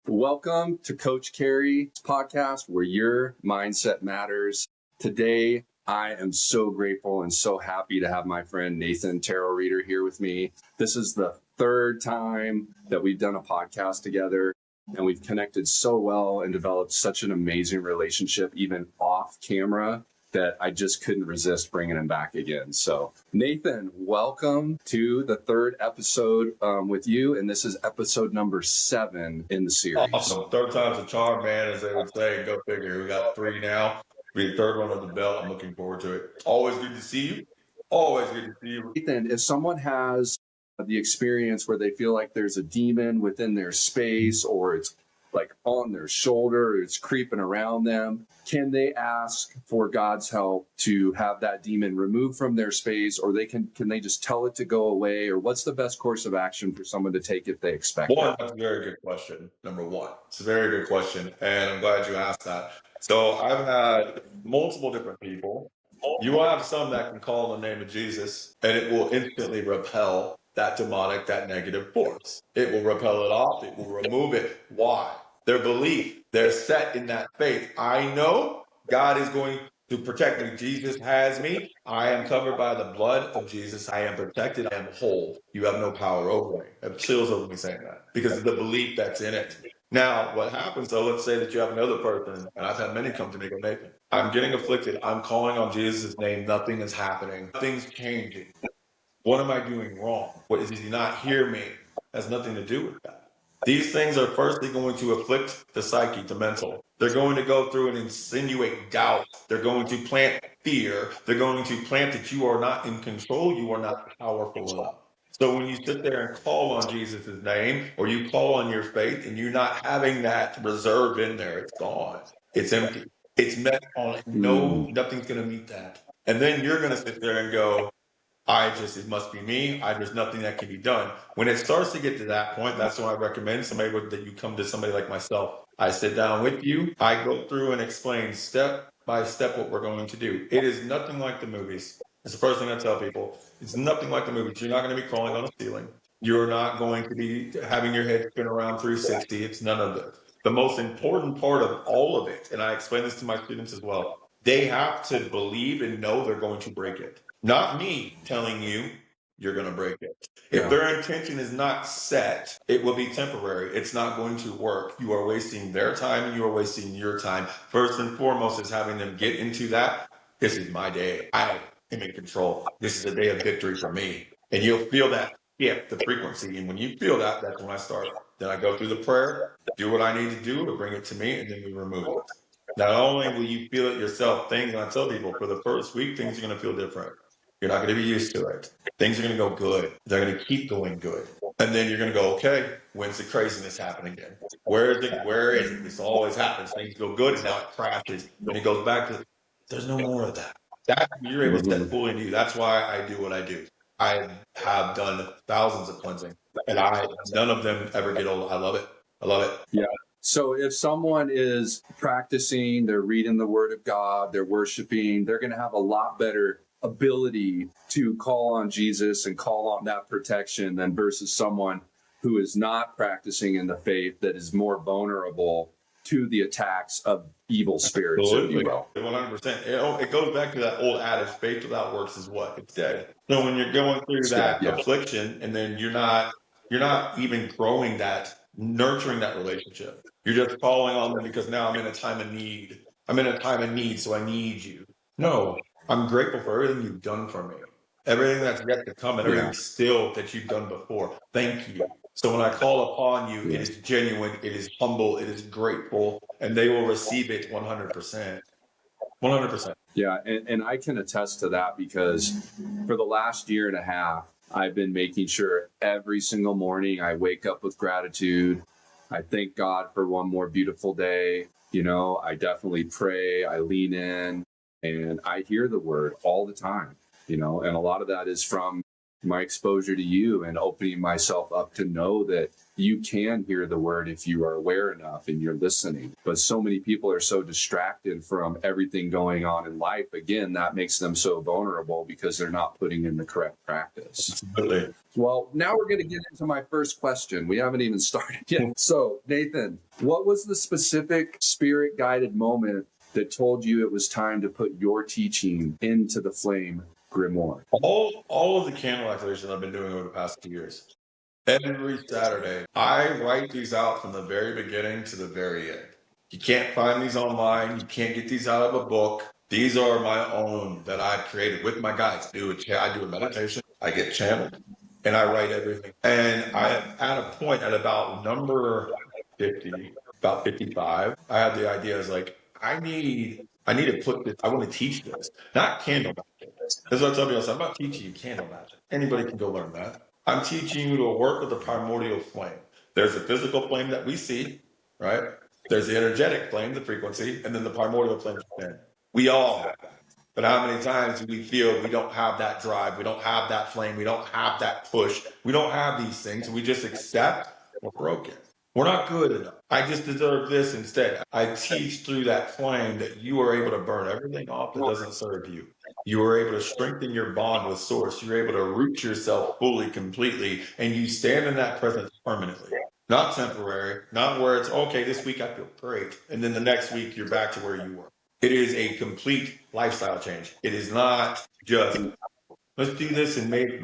Welcome to Coach Carey's podcast where your mindset matters. Today, I am so grateful and so happy to have my friend Nathan Tarot Reader here with me. This is the third time that we've done a podcast together, and we've connected so well and developed such an amazing relationship, even off camera, that I just couldn't resist bringing him back again. So Nathan, welcome to the third episode with you. And this is episode number 7 in the series. Awesome. Third time's a charm, man, as they would say. Go figure. We got 3 now. Be the third one on the belt. I'm looking forward to it. Always good to see you. Always good to see you. Nathan, if someone has the experience where they feel like there's a demon within their space, or it's like on their shoulder, or it's creeping around them, can they ask for God's help to have that demon removed from their space, or can they just tell it to go away? Or what's the best course of action for someone to take if they expect it? That's a very good question. Number one, it's a very good question, and I'm glad you asked that. So I've had multiple different people. You will have some that can call on the name of Jesus, and it will instantly repel that demonic, that negative force. It will repel it off. It will remove it. Why? Their belief. They're set in that faith. I know God is going to protect me. Jesus has me. I am covered by the blood of Jesus. I am protected. I am whole. You have no power over me. I have chills over me saying that because of the belief that's in it. Now, what happens though, let's say that you have another person, and I've had many come to me go, Nathan, I'm getting afflicted. I'm calling on Jesus' name. Nothing is happening. Nothing's changing. What am I doing wrong? What is he not hear me? Has nothing to do with that. These things are firstly going to afflict the psyche, the mental. They're going to go through and insinuate doubt. They're going to plant fear. They're going to plant that you are not in control. You are not powerful enough. So when you sit there and call on Jesus' name, or you call on your faith, and you're not having that reserve in there, it's gone. It's empty. It's met on nothing's going to meet that. And then you're going to sit there and go, it must be me. There's nothing that can be done. When it starts to get to that point, that's when I recommend that you come to somebody like myself. I sit down with you. I go through and explain step by step what we're going to do. It is nothing like the movies. It's the first thing I tell people. It's nothing like the movies. You're not going to be crawling on a ceiling. You're not going to be having your head spin around 360. It's none of this. The most important part of all of it, and I explain this to my students as well, they have to believe and know they're going to break it. Not me telling you you're going to break it. If their intention is not set, it will be temporary. It's not going to work. You are wasting their time and you are wasting your time. First and foremost is having them get into that. This is my day. I am in control. This is a day of victory for me. And you'll feel that the frequency. And when you feel that, that's when I start. Then I go through the prayer, do what I need to do to bring it to me, and then we remove it. Not only will you feel it yourself, and I tell people for the first week, things are going to feel different. You're not going to be used to it. Things are going to go good. They're going to keep going good. And then you're going to go, okay, when's the craziness happen again? Where is it? Where is it? This always happens. Things go good and now it crashes. And it goes back to, there's no more of that. You're able to step fully into you. That's why I do what I do. I have done thousands of cleansing and none of them ever get old. I love it. I love it. Yeah. So if someone is practicing, they're reading the Word of God, they're worshiping, they're going to have a lot better ability to call on Jesus and call on that protection than versus someone who is not practicing in the faith, that is more vulnerable to the attacks of evil spirits. Absolutely. 100%. It goes back to that old adage, faith without works is what? It's dead. So when you're going through that affliction and then you're not even growing that, nurturing that relationship. You're just calling on them because now I'm in a time of need. So I need you. No. I'm grateful for everything you've done for me. Everything that's yet to come and everything still that you've done before. Thank you. So when I call upon you, it is genuine, it is humble, it is grateful, and they will receive it 100%. 100%. Yeah, and I can attest to that because for the last year and a half, I've been making sure every single morning I wake up with gratitude. I thank God for one more beautiful day. I definitely pray, I lean in. And I hear the word all the time, and a lot of that is from my exposure to you and opening myself up to know that you can hear the word if you are aware enough and you're listening. But so many people are so distracted from everything going on in life. Again, that makes them so vulnerable because they're not putting in the correct practice. Absolutely. Well, now we're going to get into my first question. We haven't even started yet. So, Nathan, what was the specific spirit guided moment that told you it was time to put your teaching into the flame grimoire? All of the candle activations I've been doing over the past 2 years. Every Saturday, I write these out from the very beginning to the very end. You can't find these online. You can't get these out of a book. These are my own that I've created with my guides. I do a meditation. I get channeled, and I write everything. And I, at a point, at about number 50, about 55, I had the idea. I was like, I need to put this. I want to teach this, not candle magic. That's what I tell people. I'm not teaching you candle magic. Anybody can go learn that. I'm teaching you to work with the primordial flame. There's a physical flame that we see, right? There's the energetic flame, the frequency, and then the primordial flame. We all have that. But how many times do we feel we don't have that drive? We don't have that flame. We don't have that push. We don't have these things. And we just accept we're broken. We're not good enough. I just deserve this instead. I teach through that flame that you are able to burn everything off that doesn't serve you. You are able to strengthen your bond with source. You're able to root yourself fully, completely, and you stand in that presence permanently. Not temporary, not where it's okay, this week I feel great, and then the next week you're back to where you were. It is a complete lifestyle change. It is not just, let's do this and maybe.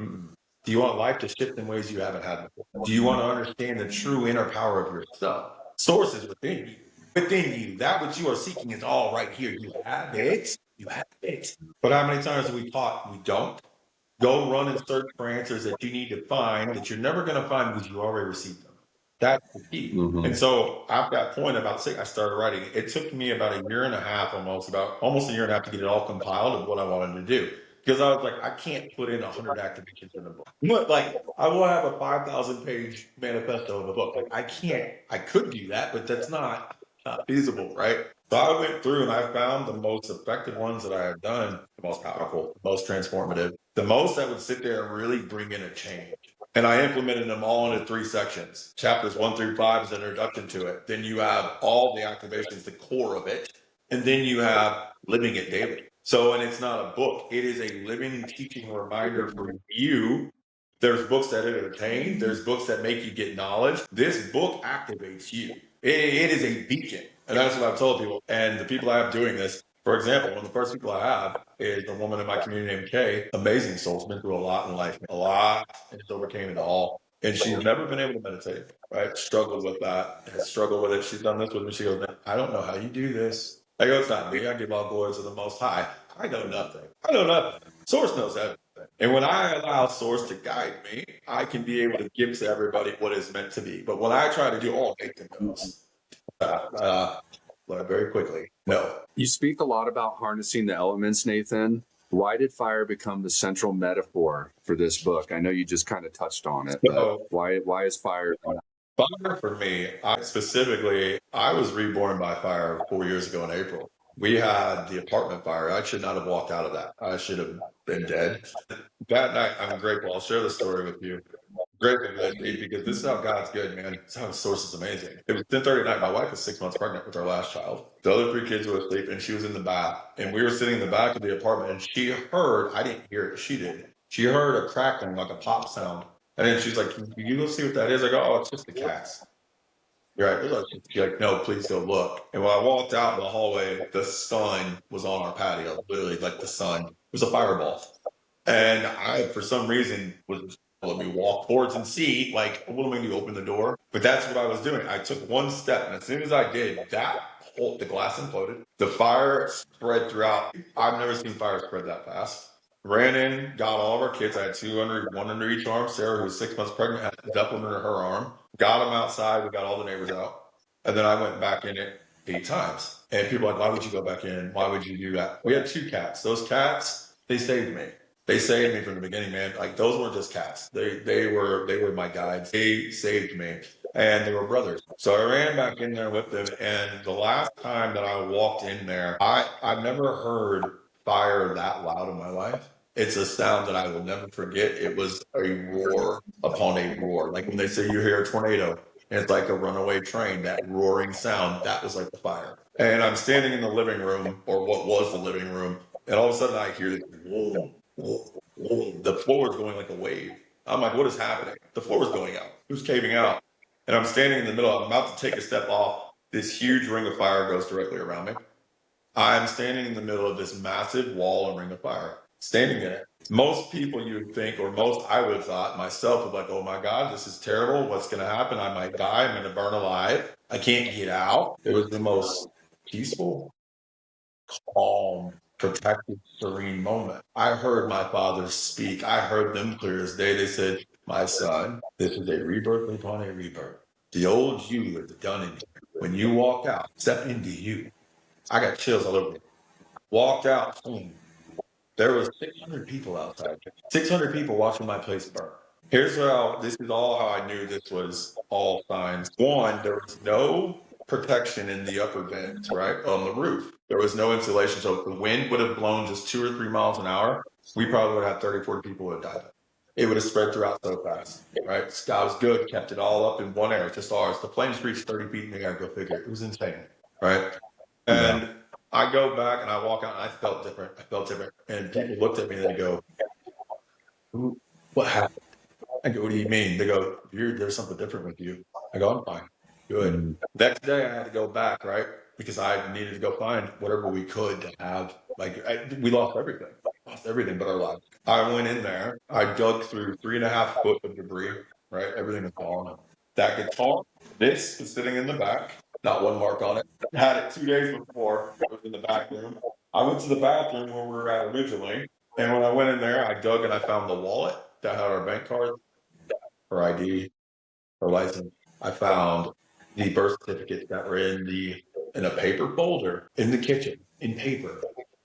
Do you want life to shift in ways you haven't had before? Do you want to understand the true inner power of yourself? Source is within you. Within you. That which you are seeking is all right here. You have it. You have it. But how many times have we taught we don't? Go run and search for answers that you need to find that you're never going to find because you already received them. That's the key. Mhm. And so at that point, about 6, I started writing. It took me about a year and a half, almost a year and a half to get it all compiled of what I wanted to do. Because I was like, I can't put in 100 activations in a book. But like, I will have a 5,000 page manifesto of a book. Like, I could do that, but that's not feasible, right? So I went through and I found the most effective ones that I have done, the most powerful, the most transformative, the most that would sit there and really bring in a change. And I implemented them all into 3 sections. Chapters 1 through 5 is an introduction to it. Then you have all the activations, the core of it. And then you have living it daily. So, and it's not a book, it is a living teaching reminder for you. There's books that entertain, there's books that make you get knowledge. This book activates you. It is a beacon. And that's what I've told people. And the people I have doing this, for example, one of the first people I have is a woman in my community named Kay. Amazing soul. She's been through a lot in life, and she's overcame it all. And she's never been able to meditate, right? Struggled with that, has struggled with it. She's done this with me. She goes, man, I don't know how you do this. I go, it's not me. I give all glory to the Most High. I know nothing. I know nothing. Source knows everything. And when I allow Source to guide me, I can be able to give to everybody what is meant to be. But when I try to do all Nathan knows, learn very quickly. No. You speak a lot about harnessing the elements, Nathan. Why did fire become the central metaphor for this book? I know you just kind of touched on it, but why is fire? Fire for me, I was reborn by fire 4 years ago in April. We had the apartment fire. I should not have walked out of that. I should have been dead. That night, I'm grateful. I'll share the story with you. Grateful because this is how God's good, man. This is how His source is amazing. It was 10:30 at night. My wife was 6 months pregnant with our last child. The other 3 kids were asleep, and she was in the bath. And we were sitting in the back of the apartment, and she heard, I didn't hear it, she did. She heard a crackling, like a pop sound. And then she's like, can you go see what that is? I go, oh, it's just the cats. You're right. She's like, no, please go look. And when I walked out in the hallway, the sun was on our patio, literally like the sun. It was a fireball. And I, for some reason, was let me walk towards and see, like, what am I going to open the door? But that's what I was doing. I took one step, and as soon as I did, the glass imploded. The fire spread throughout. I've never seen fire spread that fast. Ran in, got all of our kids. I had one under each arm. Sarah, who was 6 months pregnant, had a Zeppelin under her arm. Got them outside. We got all the neighbors out. And then I went back in it 8 times. And people were like, why would you go back in? Why would you do that? We had 2 cats. Those cats, they saved me. They saved me from the beginning, man. Like, those weren't just cats. They were my guides. They saved me. And they were brothers. So I ran back in there with them. And the last time that I walked in there, I've never heard fire that loud in my life. It's a sound that I will never forget. It was a roar upon a roar. Like when they say you hear a tornado and it's like a runaway train, that roaring sound, that was like the fire. And I'm standing in the living room, or what was the living room, and all of a sudden I hear this, whoa, whoa, whoa. The floor is going like a wave. I'm like, what is happening? The floor is going out. Who's caving out? And I'm standing in the middle. I'm about to take a step off. This huge ring of fire goes directly around me. I'm standing in the middle of this massive wall and ring of fire, standing there. Most people you would think, or most I would have thought myself, would like, oh my God, this is terrible. What's going to happen? I might die. I'm going to burn alive. I can't get out. It was the most peaceful, calm, protected, serene moment. I heard my father speak. I heard them clear as day. They said, my son, this is a rebirth upon a rebirth. The old you is done in you. When you walk out, step into you. I got chills all over me. Walked out. There was 600 people outside. 600 people watching my place burn. This is all how I knew this was all signs. One, there was no protection in the upper vents, right, on the roof. There was no insulation. So if the wind would have blown just 2 or 3 miles an hour, we probably would have had 30, 40 people would have died. It would have spread throughout so fast, right? Sky was good, kept it all up in one area, just ours. The flames reached 30 feet in the air, go figure. It was insane, right? And I go back and I walk out and I felt different. And people looked at me and they go, what happened? I go, what do you mean? They go, there's something different with you. I go, I'm fine. Good. Mm-hmm. Next day I had to go back, right? Because I needed to go find whatever we could to have. We lost everything. Lost everything but our lives. I went in there. I dug through 3.5 foot of debris, right? Everything was gone. That guitar, this is sitting in the back. Not one mark on it. Had it 2 days before. It was in the back room. I went to the bathroom where we were at originally. And when I went in there, I dug and I found the wallet that had our bank card, her ID, her license. I found the birth certificates that were in a paper folder in the kitchen, in paper.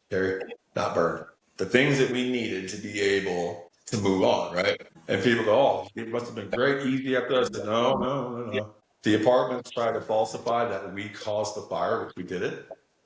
They're not burned. The things that we needed to be able to move on, right? And people go, oh, it must have been great, easy after us. No. The apartments tried to falsify that we caused the fire, which we didn't.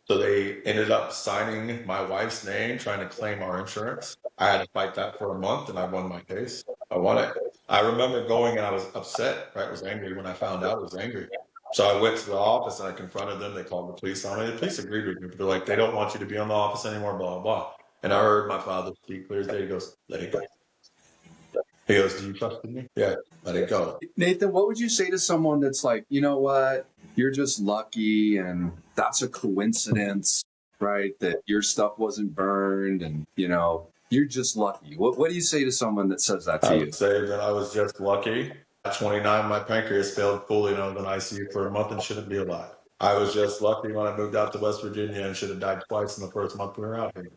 So they ended up signing my wife's name, trying to claim our insurance. I had to fight that for a month, and I won my case. I won it. I remember going and I was upset, right? I was angry when I found out. I was angry. So I went to the office and I confronted them. They called the police on me. The police agreed with me, but they're like, they don't want you to be on the office anymore, blah, blah, blah. And I heard my father speak clear as day. He goes, let it go. He goes, do you trust in me? Yeah, let it go. Nathan, what would you say to someone that's like, you know what, you're just lucky and that's a coincidence, right? That your stuff wasn't burned and, you're just lucky. What do you say to someone that says that to you? I would say that I was just lucky. At 29, my pancreas failed fully and I was in ICU for a month and shouldn't be alive. I was just lucky when I moved out to West Virginia and should have died twice in the first month we were out here.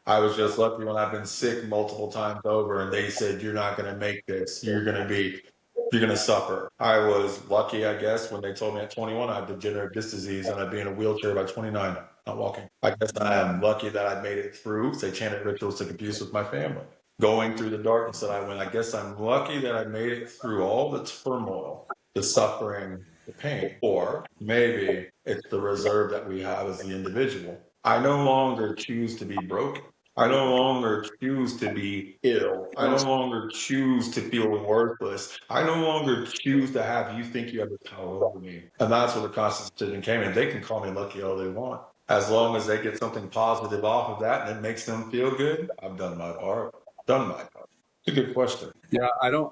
I was just lucky when I've been sick multiple times over and they said, you're not going to make this. You're going to suffer. I was lucky, I guess, when they told me at 21 I had degenerative disc disease and I'd be in a wheelchair by 29, not walking. I guess I am lucky that I made it through satanic ritualistic abuse with my family. Going through the darkness that I went, I guess I'm lucky that I made it through all the turmoil, the suffering, the pain. Or maybe it's the reserve that we have as the individual. I no longer choose to be broken. I no longer choose to be ill. I no longer choose to feel worthless. I no longer choose to have you think you have the power over me. And that's where the conscious decision came in. They can call me lucky all they want. As long as they get something positive off of that and it makes them feel good, I've done my part. It's a good question. Yeah, I don't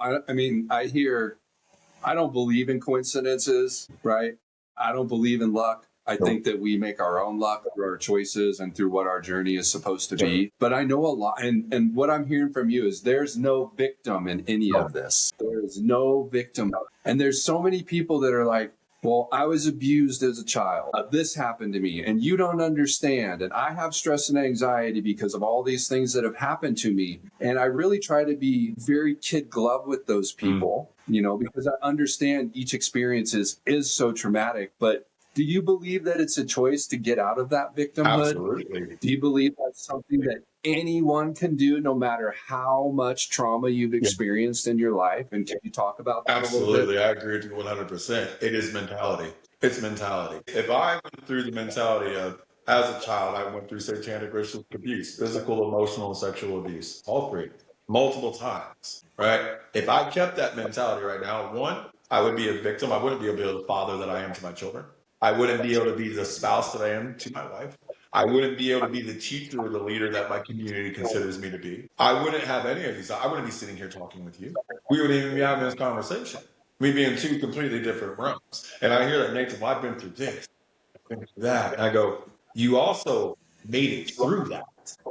believe in coincidences, right? I don't believe in luck. I think that we make our own luck through our choices and through what our journey is supposed to be. But I know a lot, and what I'm hearing from you is there's no victim in any of this. There's no victim. And there's so many people that are like, well, I was abused as a child. This happened to me, and you don't understand. And I have stress and anxiety because of all these things that have happened to me. And I really try to be very kid glove with those people, because I understand each experience is so traumatic. But do you believe that it's a choice to get out of that victimhood? Absolutely. Do you believe that's something that anyone can do no matter how much trauma you've experienced in your life? And can you talk about that Absolutely. a little bit? I agree with you 100%. It is mentality. It's mentality. If I went through the mentality of As a child, I went through satanic ritual abuse, physical, emotional, and sexual abuse, all three, multiple times, right? If I kept that mentality right now, one, I would be a victim. I wouldn't be able to be the father that I am to my children. I wouldn't be able to be the spouse that I am to my wife. I wouldn't be able to be the teacher or the leader that my community considers me to be. I wouldn't have any of these. I wouldn't be sitting here talking with you. We wouldn't even be having this conversation. We'd be in two completely different realms. And I hear that, Nathan, well, I've been through this, I've been through that. And I go, you also made it through that.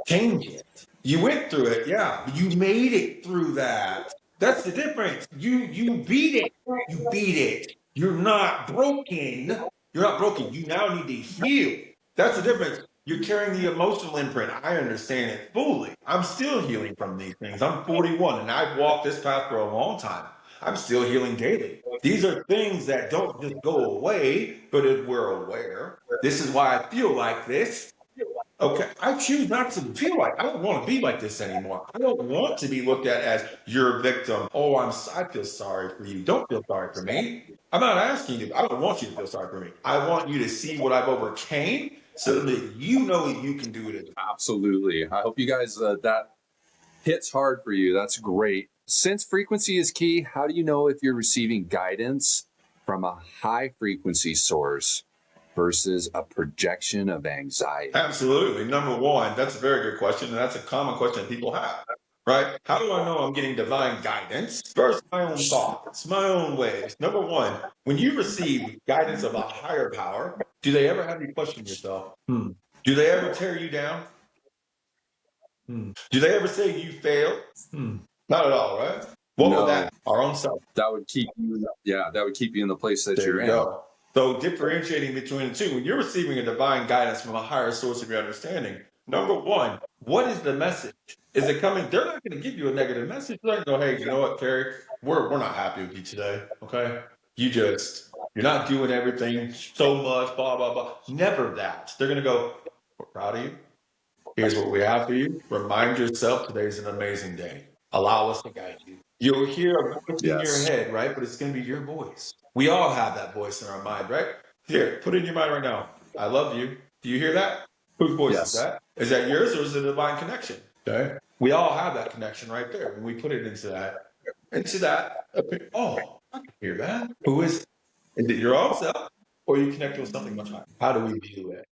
Change it. You went through it, yeah, but you made it through that. That's the difference. You beat it. You beat it. You're not broken. You're not broken. You now need to heal. That's the difference. You're carrying the emotional imprint. I understand it fully. I'm still healing from these things. I'm 41 and I've walked this path for a long time. I'm still healing daily. These are things that don't just go away, but if we're aware, this is why I feel like this. Okay, I choose not to feel like I don't want to be like this anymore. I don't want to be looked at as you're a victim. Oh, I feel sorry for you. Don't feel sorry for me. I'm not asking you. I don't want you to feel sorry for me. I want you to see what I've overcame so that you know that you can do it. Absolutely. I hope you guys that hits hard for you. That's great. Since frequency is key, how do you know if you're receiving guidance from a high frequency source versus a projection of anxiety? Absolutely. Number one, that's a very good question. And that's a common question people have, right? How do I know I'm getting divine guidance? First, my own thoughts, my own ways. Number one, when you receive guidance of a higher power, do they ever have you question yourself? Do they ever tear you down? Do they ever say you failed? Not at all, right? What No. would that? Our own self. That would keep you, that would keep you in the place that There you're you in. go. So differentiating between the two, when you're receiving a divine guidance from a higher source of your understanding, number one, what is the message? Is it coming? They're not going to give you a negative message. They're going to go, hey, you know what, Terry? We're not happy with you today. Okay. You're not doing everything so much, blah, blah, blah. Never that. They're going to go, we're proud of you. Here's what we have for you. Remind yourself today's an amazing day. Allow us to guide you. You'll hear a voice in your head, right? But it's going to be your voice. We all have that voice in our mind, right? Here, put it in your mind right now. I love you. Do you hear that? Whose voice is that? Is that yours or is it a divine connection? Okay. We all have that connection right there. When we put it into that, oh, I can hear that. Who is it? Is it your own self or you connect with something much higher? How do we view it?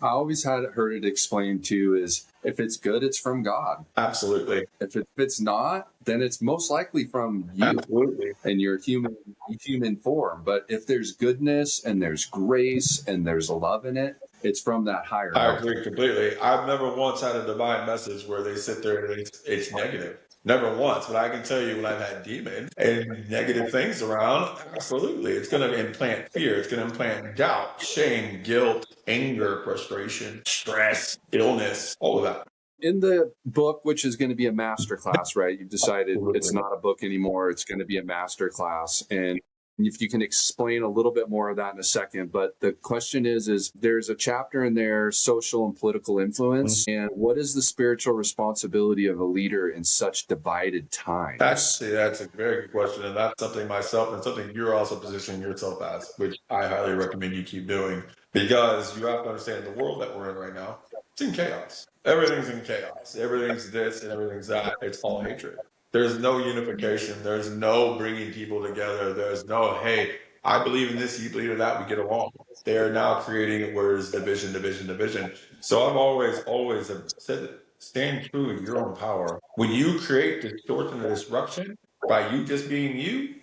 I always heard it explained too is if it's good, it's from God. Absolutely. If it's not, then it's most likely from you. Absolutely. And your human form. But if there's goodness and there's grace and there's love in it, it's from that higher. I agree completely. I've never once had a divine message where they sit there and it's negative. Never once, but I can tell you when I've had demons and negative things around, absolutely. It's going to implant fear. It's going to implant doubt, shame, guilt, anger, frustration, stress, illness, all of that. In the book, which is going to be a masterclass, right? You've decided it's not a book anymore. It's going to be a masterclass. And if you can explain a little bit more of that in a second. But the question is there's a chapter in there, social and political influence. And what is the spiritual responsibility of a leader in such divided times? That's a very good question. And that's something myself and something you're also positioning yourself as, which I highly recommend you keep doing. Because you have to understand the world that we're in right now, it's in chaos. Everything's in chaos. Everything's this and everything's that. It's all hatred. There's no unification. There's no bringing people together. There's no, hey, I believe in this, you believe in that, we get along. They are now creating words, division, division, division. So I've always have said that stand true in your own power. When you create distortion and disruption by you just being you,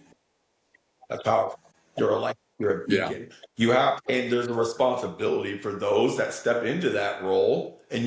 that's powerful. You're a light. You're a beacon. You have, and there's a responsibility for those that step into that role. And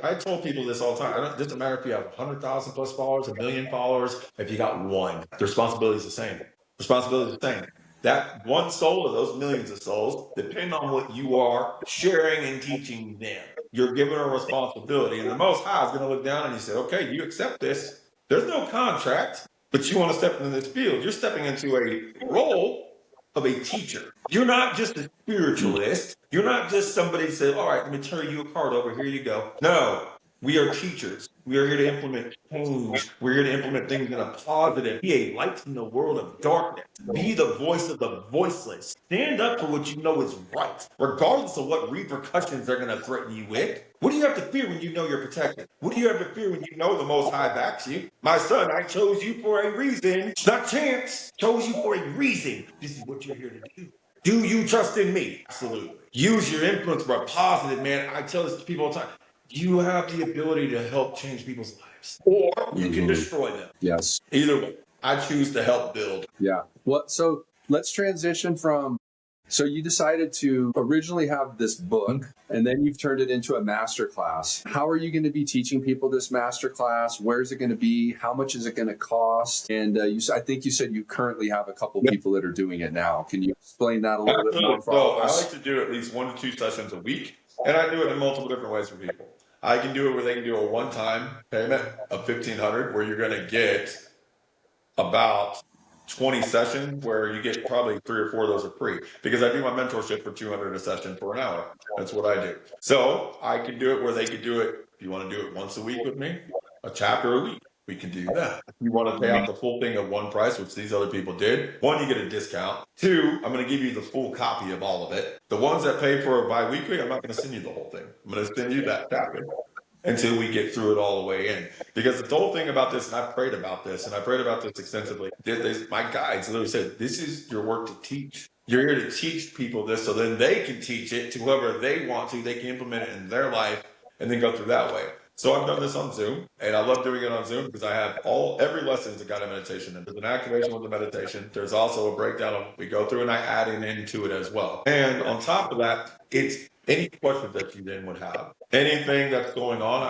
I told people this all the time. It doesn't matter if you have 100,000 plus followers, 1 million followers, if you got one, the responsibility is the same. Responsibility is the same. That one soul or those millions of souls depend on what you are sharing and teaching them. You're given a responsibility. And the Most High is going to look down and he said, okay, you accept this. There's no contract, but you want to step into this field. You're stepping into a role of a teacher. You're not just a spiritualist. You're not just somebody who says, all right, let me turn you a card over. Here you go. No, We are teachers. We are here to implement change. We're here to implement things in a positive. Be a light in the world of darkness. Be the voice of the voiceless. Stand up for what you know is right, regardless of what repercussions they're going to threaten you with. What do you have to fear when you know you're protected? What do you have to fear when you know the Most High backs you? My son, I chose you for a reason. It's not chance. Chose you for a reason. This is what you're here to do. Do you trust in me? Absolutely. Use your influence for a positive, man. I tell this to people all the time. You have the ability to help change people's lives, or you can destroy them. Yes. Either way, I choose to help build. Yeah. So let's transition from. So you decided to originally have this book, and then you've turned it into a master class. How are you going to be teaching people this master class? Where is it going to be? How much is it going to cost? And I think you said you currently have a couple people that are doing it now. Can you explain that a little bit more for all of us? I like to do at least 1 to 2 sessions a week, and I do it in multiple different ways for people. I can do it where they can do a one-time payment of $1,500, where you're going to get about 20 sessions, where you get probably 3 or 4 of those are free, because I do my mentorship for $200 a session for an hour. That's what I do. So I can do it where they could do it. If you want to do it once a week with me, a chapter a week, we can do that. If you want to pay out the full thing at one price, which these other people did, 1, you get a discount. 2, I'm going to give you the full copy of all of it. The ones that pay for bi-weekly, I'm not going to send you the whole thing. I'm going to send you that chapter until we get through it all the way in. Because the whole thing about this, and I prayed about this extensively. My guides literally said, this is your work to teach. You're here to teach people this, so then they can teach it to whoever they want to. They can implement it in their life and then go through that way. So I've done this on Zoom, and I love doing it on Zoom because I have every lesson is a guided meditation. And there's an activation with the meditation. There's also a breakdown of what we go through, and I add into it as well. And on top of that, it's any questions that you then would have. Anything that's going on,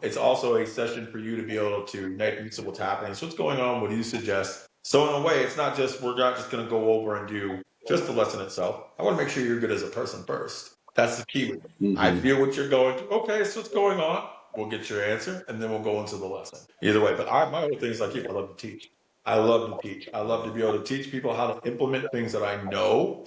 it's also a session for you to be able to make use of what's happening. So what's going on? What do you suggest? So in a way, it's not just, we're not just going to go over and do just the lesson itself. I want to make sure you're good as a person first. That's the key. I feel what you're going through. Okay, so what's going on? We'll get your answer, and then we'll go into the lesson. Either way, but my whole thing is like you. I love to teach. I love to teach. I love to be able to teach people how to implement things that I know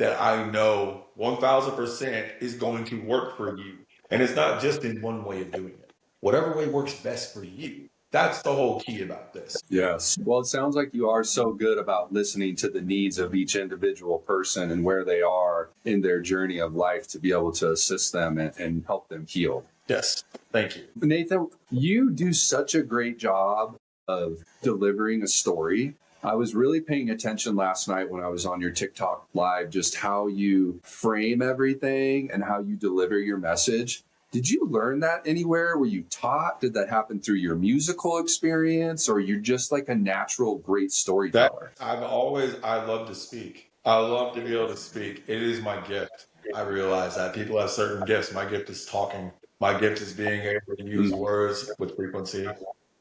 1000% is going to work for you. And it's not just in one way of doing it. Whatever way works best for you. That's the whole key about this. Yes. Well, it sounds like you are so good about listening to the needs of each individual person and where they are in their journey of life to be able to assist them and help them heal. Yes. Thank you. Nathan, you do such a great job of delivering a story. I was really paying attention last night when I was on your TikTok live, just how you frame everything and how you deliver your message. Did you learn that anywhere? Were you taught? Did that happen through your musical experience, or you're just like a natural great storyteller? I love to speak. I love to be able to speak. It is my gift. I realize that people have certain gifts. My gift is talking. My gift is being able to use words with frequency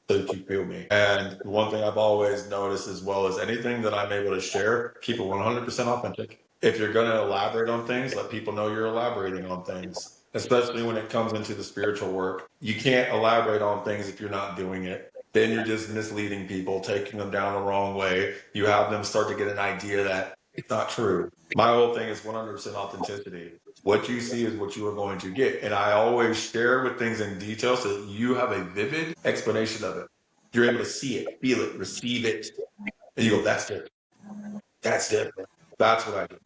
so that you feel me. And one thing I've always noticed as well is anything that I'm able to share, keep it 100% authentic. If you're going to elaborate on things, let people know you're elaborating on things, especially when it comes into the spiritual work. You can't elaborate on things if you're not doing it. Then you're just misleading people, taking them down the wrong way. You have them start to get an idea that it's not true. My whole thing is 100% authenticity. What you see is what you are going to get. And I always share with things in detail so that you have a vivid explanation of it. You're able to see it, feel it, receive it. And you go, that's different. That's different. That's what I do.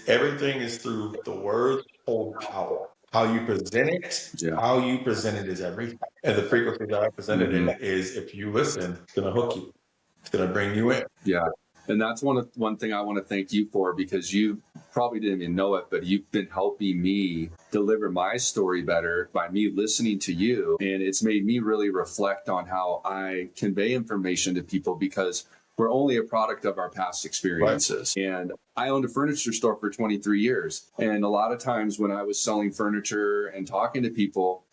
Everything is through the words hold power. How you present it, how you present it is everything. And the frequency that I presented in is, if you listen, it's going to hook you. It's going to bring you in. Yeah. And that's one thing I want to thank you for, because you probably didn't even know it, but you've been helping me deliver my story better by me listening to you. And it's made me really reflect on how I convey information to people, because we're only a product of our past experiences. Right. And I owned a furniture store for 23 years. And a lot of times when I was selling furniture and talking to people,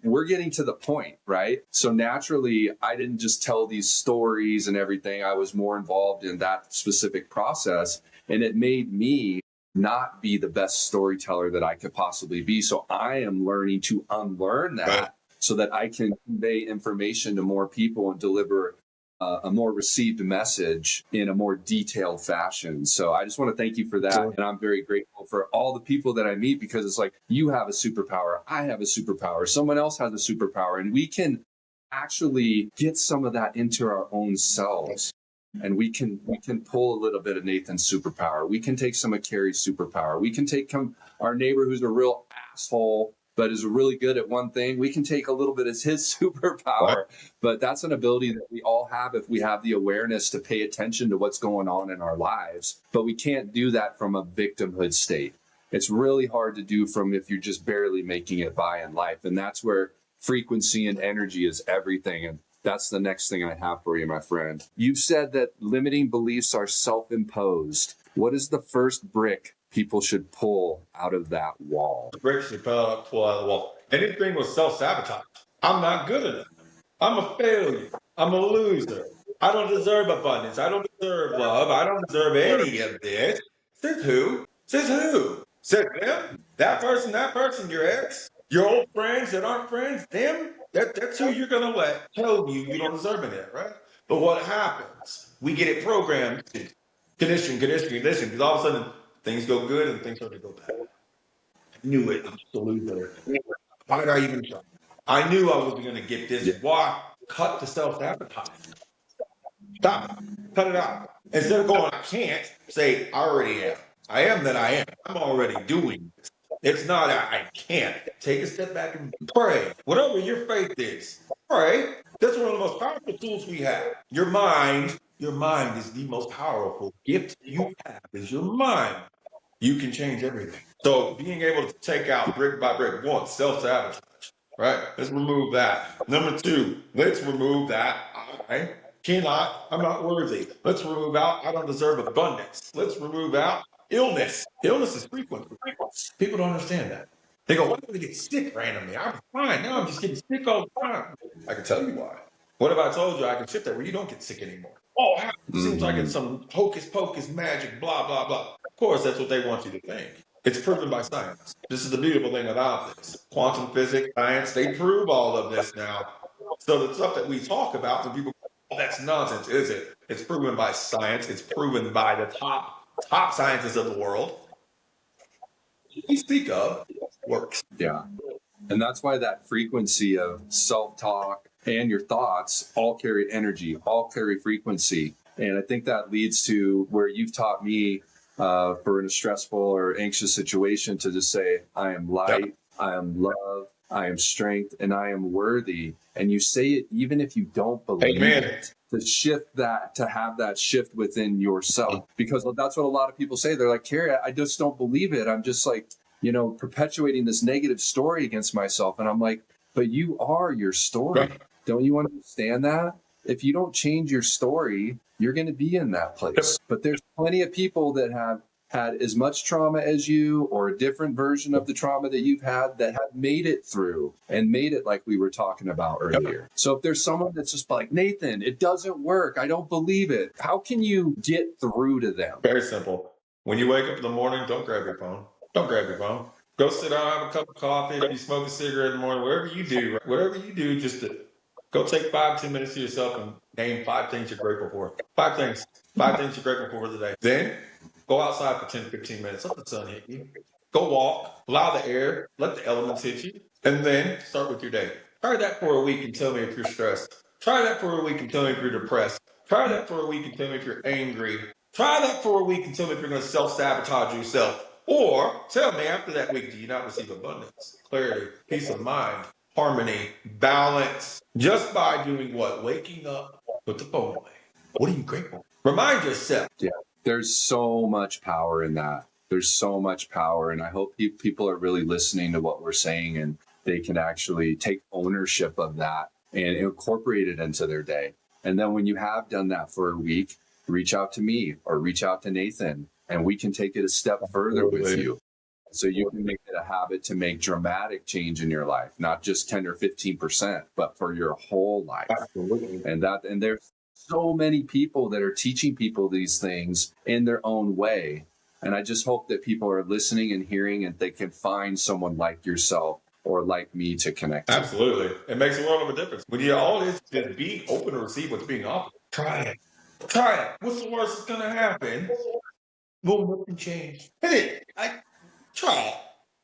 we're getting to the point, right? So naturally, I didn't just tell these stories and everything. I was more involved in that specific process. And it made me not be the best storyteller that I could possibly be. So I am learning to unlearn that so that I can convey information to more people and deliver a more received message in a more detailed fashion. So I just want to thank you for that. And I'm very grateful for all the people that I meet, because it's like, you have a superpower, I have a superpower, someone else has a superpower, and we can actually get some of that into our own selves. And we can pull a little bit of Nathan's superpower. We can take some of Carrie's superpower. We can take our neighbor who's a real asshole, but is really good at one thing. We can take a little bit as his superpower. But that's an ability that we all have if we have the awareness to pay attention to what's going on in our lives. But we can't do that from a victimhood state. It's really hard to do from if you're just barely making it by in life. And that's where frequency and energy is everything. And that's the next thing I have for you, my friend. You've said that limiting beliefs are self-imposed. What is the first brick people should pull out of that wall? The bricks you pull out of the wall. Anything with self-sabotage. I'm not good enough. I'm a failure. I'm a loser. I don't deserve abundance. I don't deserve love. I don't deserve any of this. Says who? Says who? Says them? That person, your ex? Your old friends that aren't friends? Them? That's who you're going to let tell you don't deserve any of that, right? But what happens? We get it programmed. Condition. Because all of a sudden, things go good and things start to go bad. I knew it. I'm a loser. Why did I even try? I knew I wasn't going to get this. Why? Cut the self-sabotage. Stop it. Cut it out. Instead of going, I can't, say, I already am. I am that I am. I'm already doing this. It's not I can't. Take a step back and pray. Whatever your faith is, pray. That's one of the most powerful tools we have. Your mind is the most powerful gift you have, is your mind. You can change everything. So being able to take out brick by brick, one, self-sabotage, right? Let's remove that. Number two, let's remove that I'm not worthy. Let's remove out, I don't deserve abundance. Let's remove out illness. Illness is frequent. People don't understand that. They go, why do we get sick randomly? I'm fine. Now I'm just getting sick all the time. I can tell you why. What if I told you I can shift that where you don't get sick anymore? Oh, it seems like it's some hocus pocus magic, blah, blah, blah. Of course, that's what they want you to think. It's proven by science. This is the beautiful thing about this. Quantum physics, science, they prove all of this now. So the stuff that we talk about, when people go, oh, that's nonsense, is it? It's proven by science. It's proven by the top scientists of the world. We speak of works. Yeah. And that's why that frequency of self-talk and your thoughts all carry energy, all carry frequency. And I think that leads to where you've taught me for in a stressful or anxious situation to just say, I am light, I am love, I am strength, and I am worthy. And you say it even if you don't believe it. To shift that, to have that shift within yourself. Because that's what a lot of people say. They're like, Carrie, I just don't believe it. I'm just like, perpetuating this negative story against myself. And I'm like, but you are your story. Right. Don't you understand that? If you don't change your story, you're going to be in that place. But there's plenty of people that have had as much trauma as you, or a different version of the trauma that you've had, that have made it through and made it like we were talking about earlier. So if there's someone that's just like, Nathan, it doesn't work, I don't believe it, how can you get through to them? Very simple. When you wake up in the morning, don't grab your phone. Don't grab your phone. Go sit down, have a cup of coffee. If you smoke a cigarette in the morning, whatever you do, just to go take 5-10 minutes to yourself and name 5 things you're grateful for. 5 things you're grateful for today. Then go outside for 10-15 minutes. Let the sun hit you. Go walk, allow the air, let the elements hit you, and then start with your day. Try that for a week and tell me if you're stressed. Try that for a week and tell me if you're depressed. Try that for a week and tell me if you're angry. Try that for a week and tell me if you're going to self-sabotage yourself. Or tell me after that week, do you not receive abundance, clarity, peace of mind, harmony, balance, just by doing what? Waking up, put the phone away. What are you grateful for? Remind yourself. Yeah, there's so much power in that. There's so much power. And I hope people are really listening to what we're saying, and they can actually take ownership of that and incorporate it into their day. And then when you have done that for a week, reach out to me or reach out to Nathan, and we can take it a step further with you. So you can make it a habit to make dramatic change in your life, not just 10 or 15%, but for your whole life. Absolutely. And there's so many people that are teaching people these things in their own way. And I just hope that people are listening and hearing, and they can find someone like yourself or like me to connect. Absolutely. It makes a world of a difference. When you all is to be open to receive what's being offered. Try it. Try it. What's the worst that's gonna happen? Will nothing change? Hit it. Try it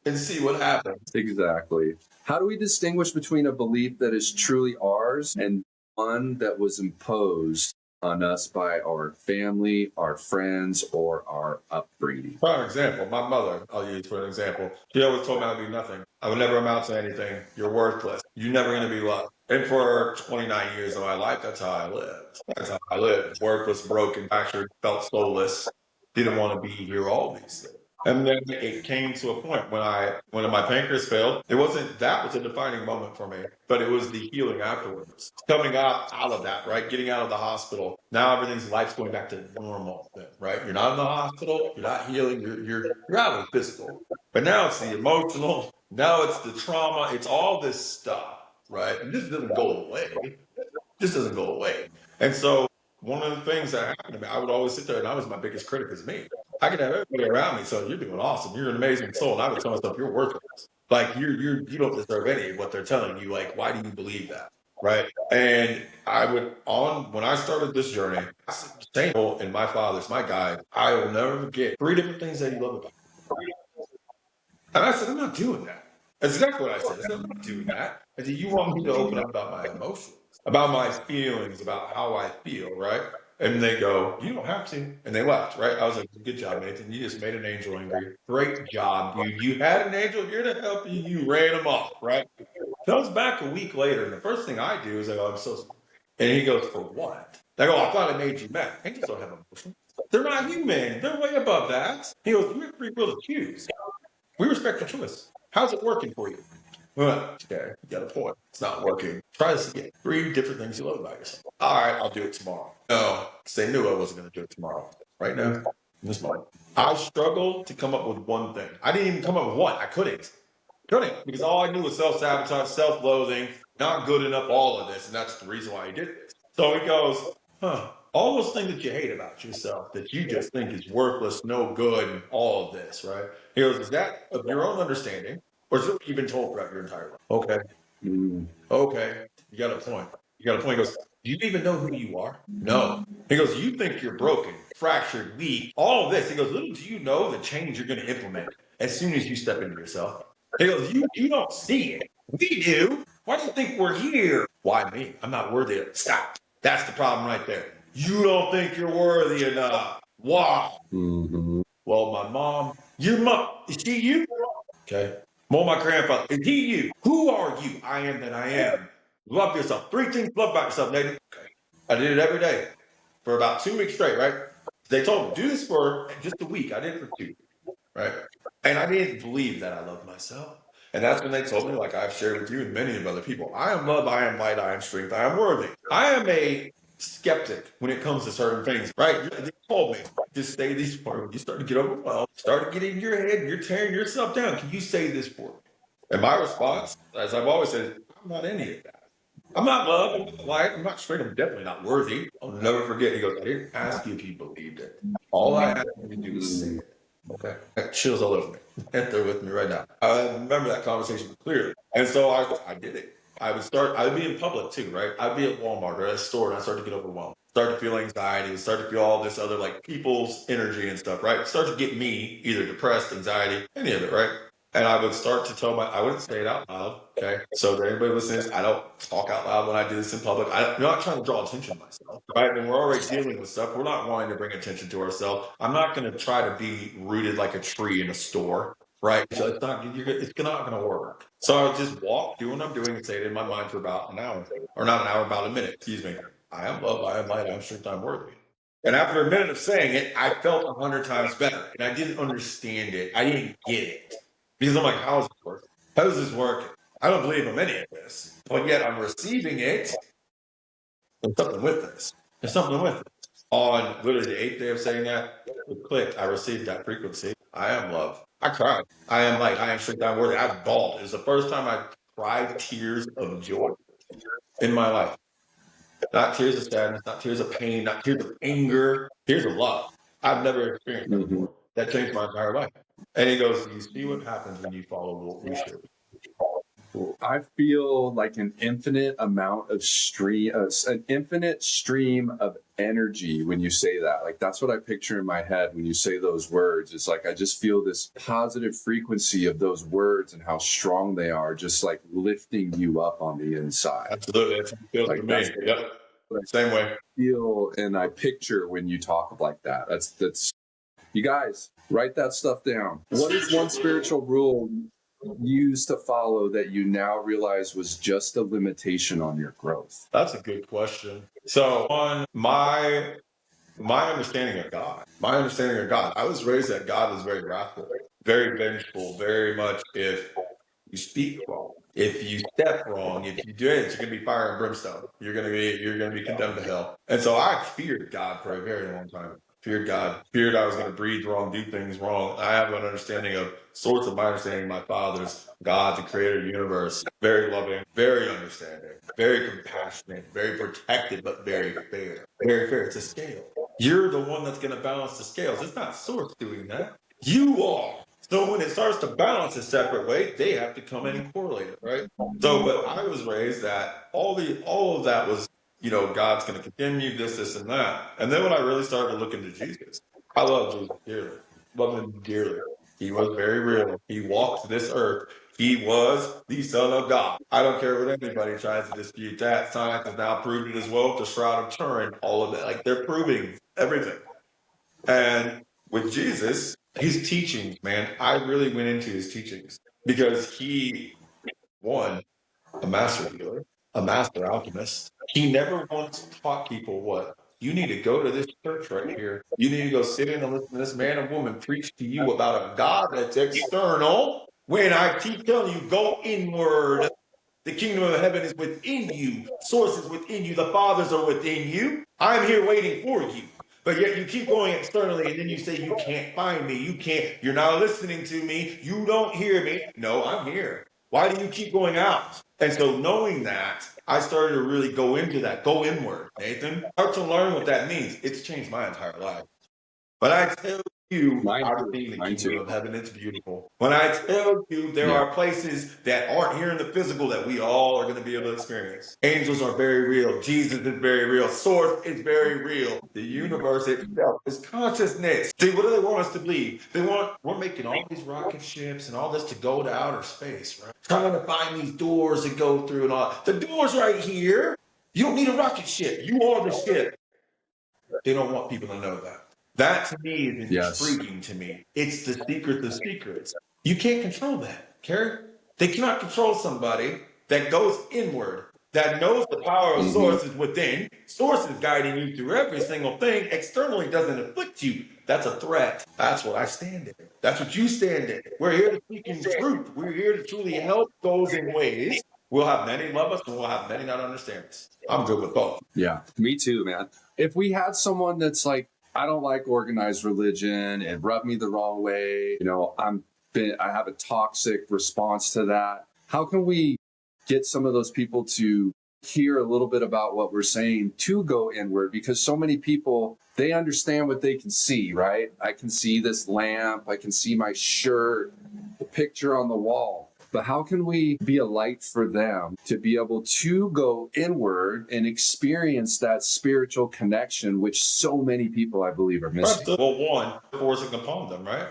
and see what happens. Exactly. How do we distinguish between a belief that is truly ours and one that was imposed on us by our family, our friends, or our upbringing? Prime example, my mother, I'll use for an example. She always told me I'd be nothing. I would never amount to anything. You're worthless. You're never going to be loved. And for 29 years of my life, that's how I lived. That's how I lived. Worthless, broken, fractured, felt soulless, didn't want to be here, all these things. And then it came to a point when my pancreas failed. It wasn't that was a defining moment for me, but it was the healing afterwards. Coming out of that, right? Getting out of the hospital. Now life's going back to normal, right? You're not in the hospital, you're not healing, you're out of the physical. But now it's the emotional, now it's the trauma, it's all this stuff, right? And this doesn't go away. This doesn't go away. And so one of the things that happened to me, I would always sit there and I was my biggest critic is me. I could have everybody around me, so you're doing awesome. You're an amazing soul. And I would tell myself, you're worthless. Like you don't deserve any of what they're telling you. Like, why do you believe that? Right. And when I started this journey, same in my father's, my guide, I will never forget 3 different things that he loved about me. And I said, I'm not doing that. That's exactly what I said. I said, I'm not doing that. I said, you want me to open up about my emotions, about my feelings, about how I feel, right? And they go, you don't have to. And they left, right? I was like, good job, Nathan. You just made an angel angry. Great job, dude. You had an angel here to help you. You ran him off, right? Comes back a week later, and the first thing I do is I go, I'm so sorry. And he goes, for what? I go, I thought I made you mad. Angels don't have emotions. They're not human. They're way above that. He goes, you have free will to choose. We respect your choice. How's it working for you? Well, okay, you got a point. It's not working. Try this again. 3 different things you love about yourself. All right, I'll do it tomorrow. No, because they knew I wasn't going to do it tomorrow. Right now, in this moment. I struggled to come up with one thing. I didn't even come up with one. I couldn't. Because all I knew was self-sabotage, self-loathing, not good enough, all of this. And that's the reason why he did this. So he goes, all those things that you hate about yourself, that you just think is worthless, no good, and all of this, right? He goes, is that of your own understanding? Or is it what you've been told throughout your entire life? Okay. Okay. You got a point. He goes, do you even know who you are? No. He goes, you think you're broken, fractured, weak, all of this. He goes, little do you know the change you're going to implement as soon as you step into yourself. He goes, you don't see it. We do. Why do you think we're here? Why me? I'm not worthy of it. Stop. That's the problem right there. You don't think you're worthy enough. Why? Mm-hmm. Well, my mom, your mom, is she you? Okay. Well, my grandfather, is he you? Who are you? I am that I am. Love yourself. 3 things love about yourself, Nathan. Okay. I did it every day for about 2 weeks straight, right? They told me, do this for just a week. I did it for 2, right? And I didn't believe that I loved myself. And that's when they told me, like I've shared with you and many of other people, I am love, I am light, I am strength, I am worthy. I am a skeptic when it comes to certain things, right? They told me, just say these for me. When you start to get overwhelmed, start to get in your head, you're tearing yourself down. Can you say this for me? And my response, as I've always said, I'm not any of that. I'm not love, I'm not light, I'm not strength, I'm definitely not worthy. I'll never forget. He goes, I didn't ask you if you believed it. All I asked you to do was say it. Okay. That chills all over me. And they're with me right now. I remember that conversation clearly. And so I did it. I would be in public too, right? I'd be at Walmart or at a store and I started to get overwhelmed. Start to feel anxiety, start to feel all this other like people's energy and stuff, right? Start to get me either depressed, anxiety, any of it, right? And I would start to I wouldn't say it out loud, okay? So that anybody listens, I don't talk out loud when I do this in public. I'm not trying to draw attention to myself, right? And we're already dealing with stuff. We're not wanting to bring attention to ourselves. I'm not going to try to be rooted like a tree in a store, right? So it's not going to work. So I would just walk, do what I'm doing, and say it in my mind for about an hour, or not an hour, about a minute, excuse me. I am love, I am light, I am strength, I am worthy. And after a minute of saying it, I felt 100 times better. And I didn't understand it. I didn't get it. Because I'm like, how is this working? How does this work? I don't believe I'm any of this. But yet I'm receiving it. There's something with this. There's something with it. On literally the 8th day of saying that, it clicked. I received that frequency. I am love. I cried. I am light. I am strength. I am worthy. I bawled. It was the first time I cried tears of joy in my life. Not tears of sadness, not tears of pain, not tears of anger, tears of love. I've never experienced that before. That changed my entire life. And he goes, you see what happens when you follow what we should. I feel like an infinite stream of energy when you say that. Like, that's what I picture in my head when you say those words. It's like I just feel this positive frequency of those words and how strong they are, just like lifting you up on the inside. Absolutely. That's how it feels to me. Yep. Same way. Feel and I picture when you talk like that. That's you guys, write that stuff down. What is one spiritual rule you used to follow that you now realize was just a limitation on your growth? That's a good question. So on my understanding of God, I was raised that God is very wrathful, very vengeful, very much if you speak wrong, if you step wrong, if you do it, you're gonna be fire and brimstone. You're gonna be condemned to hell. And so I feared God for a very long time. Feared God. Feared I was gonna breathe wrong, do things wrong. I have an understanding of sorts of my understanding of my father's God, the creator of the universe. Very loving, very understanding, very compassionate, very protected, but very fair. Very fair. It's a scale. You're the one that's gonna balance the scales. It's not source doing that. You are. So when it starts to balance a separate way, they have to come in and correlate it, right? So, but I was raised that all of that was, God's going to condemn you, this, and that. And then when I really started to look into Jesus, I love Jesus dearly, love him dearly. He was very real. He walked this earth. He was the Son of God. I don't care what anybody tries to dispute that. Science has now proved it as well. The Shroud of Turin, all of it, like they're proving everything. And with Jesus, his teachings, man, I really went into his teachings because he, one, a master healer, a master alchemist. He never once taught people what? You need to go to this church right here. You need to go sit in and listen to this man and woman preach to you about a God that's external. When I keep telling you, go inward. The kingdom of heaven is within you. Source is within you. The fathers are within you. I'm here waiting for you. But yet you keep going externally and then you say, you can't find me. You're not listening to me. You don't hear me. No, I'm here. Why do you keep going out? And so knowing that, I started to really go into that, go inward, Nathan. Start to learn what that means. It's changed my entire life. But I tell you, I've seen the kingdom of heaven. It's beautiful. When I tell you there are places that aren't here in the physical that we all are going to be able to experience. Angels are very real. Jesus is very real. Source is very real. The universe itself is consciousness. See, what do they want us to believe? We're making all these rocket ships and all this to go to outer space, right? Trying to find these doors to go through and all. The door's right here. You don't need a rocket ship. You are the ship. They don't want people to know that. That to me is intriguing to me. It's the secret of secrets. You can't control that, Carrie. They cannot control somebody that goes inward, that knows the power of source is within. Source is guiding you through every single thing. Externally doesn't afflict you. That's a threat. That's what I stand in. That's what you stand in. We're here to speak in truth. We're here to truly help those in ways. We'll have many love us and we'll have many not understand us. I'm good with both. Yeah, me too, man. If we had someone that's like, I don't like organized religion, it rubbed me the wrong way, I have a toxic response to that. How can we get some of those people to hear a little bit about what we're saying to go inward? Because so many people, they understand what they can see, right? I can see this lamp, I can see my shirt, the picture on the wall. But how can we be a light for them to be able to go inward and experience that spiritual connection, which so many people, I believe, are missing? Well, one, forcing upon them, right?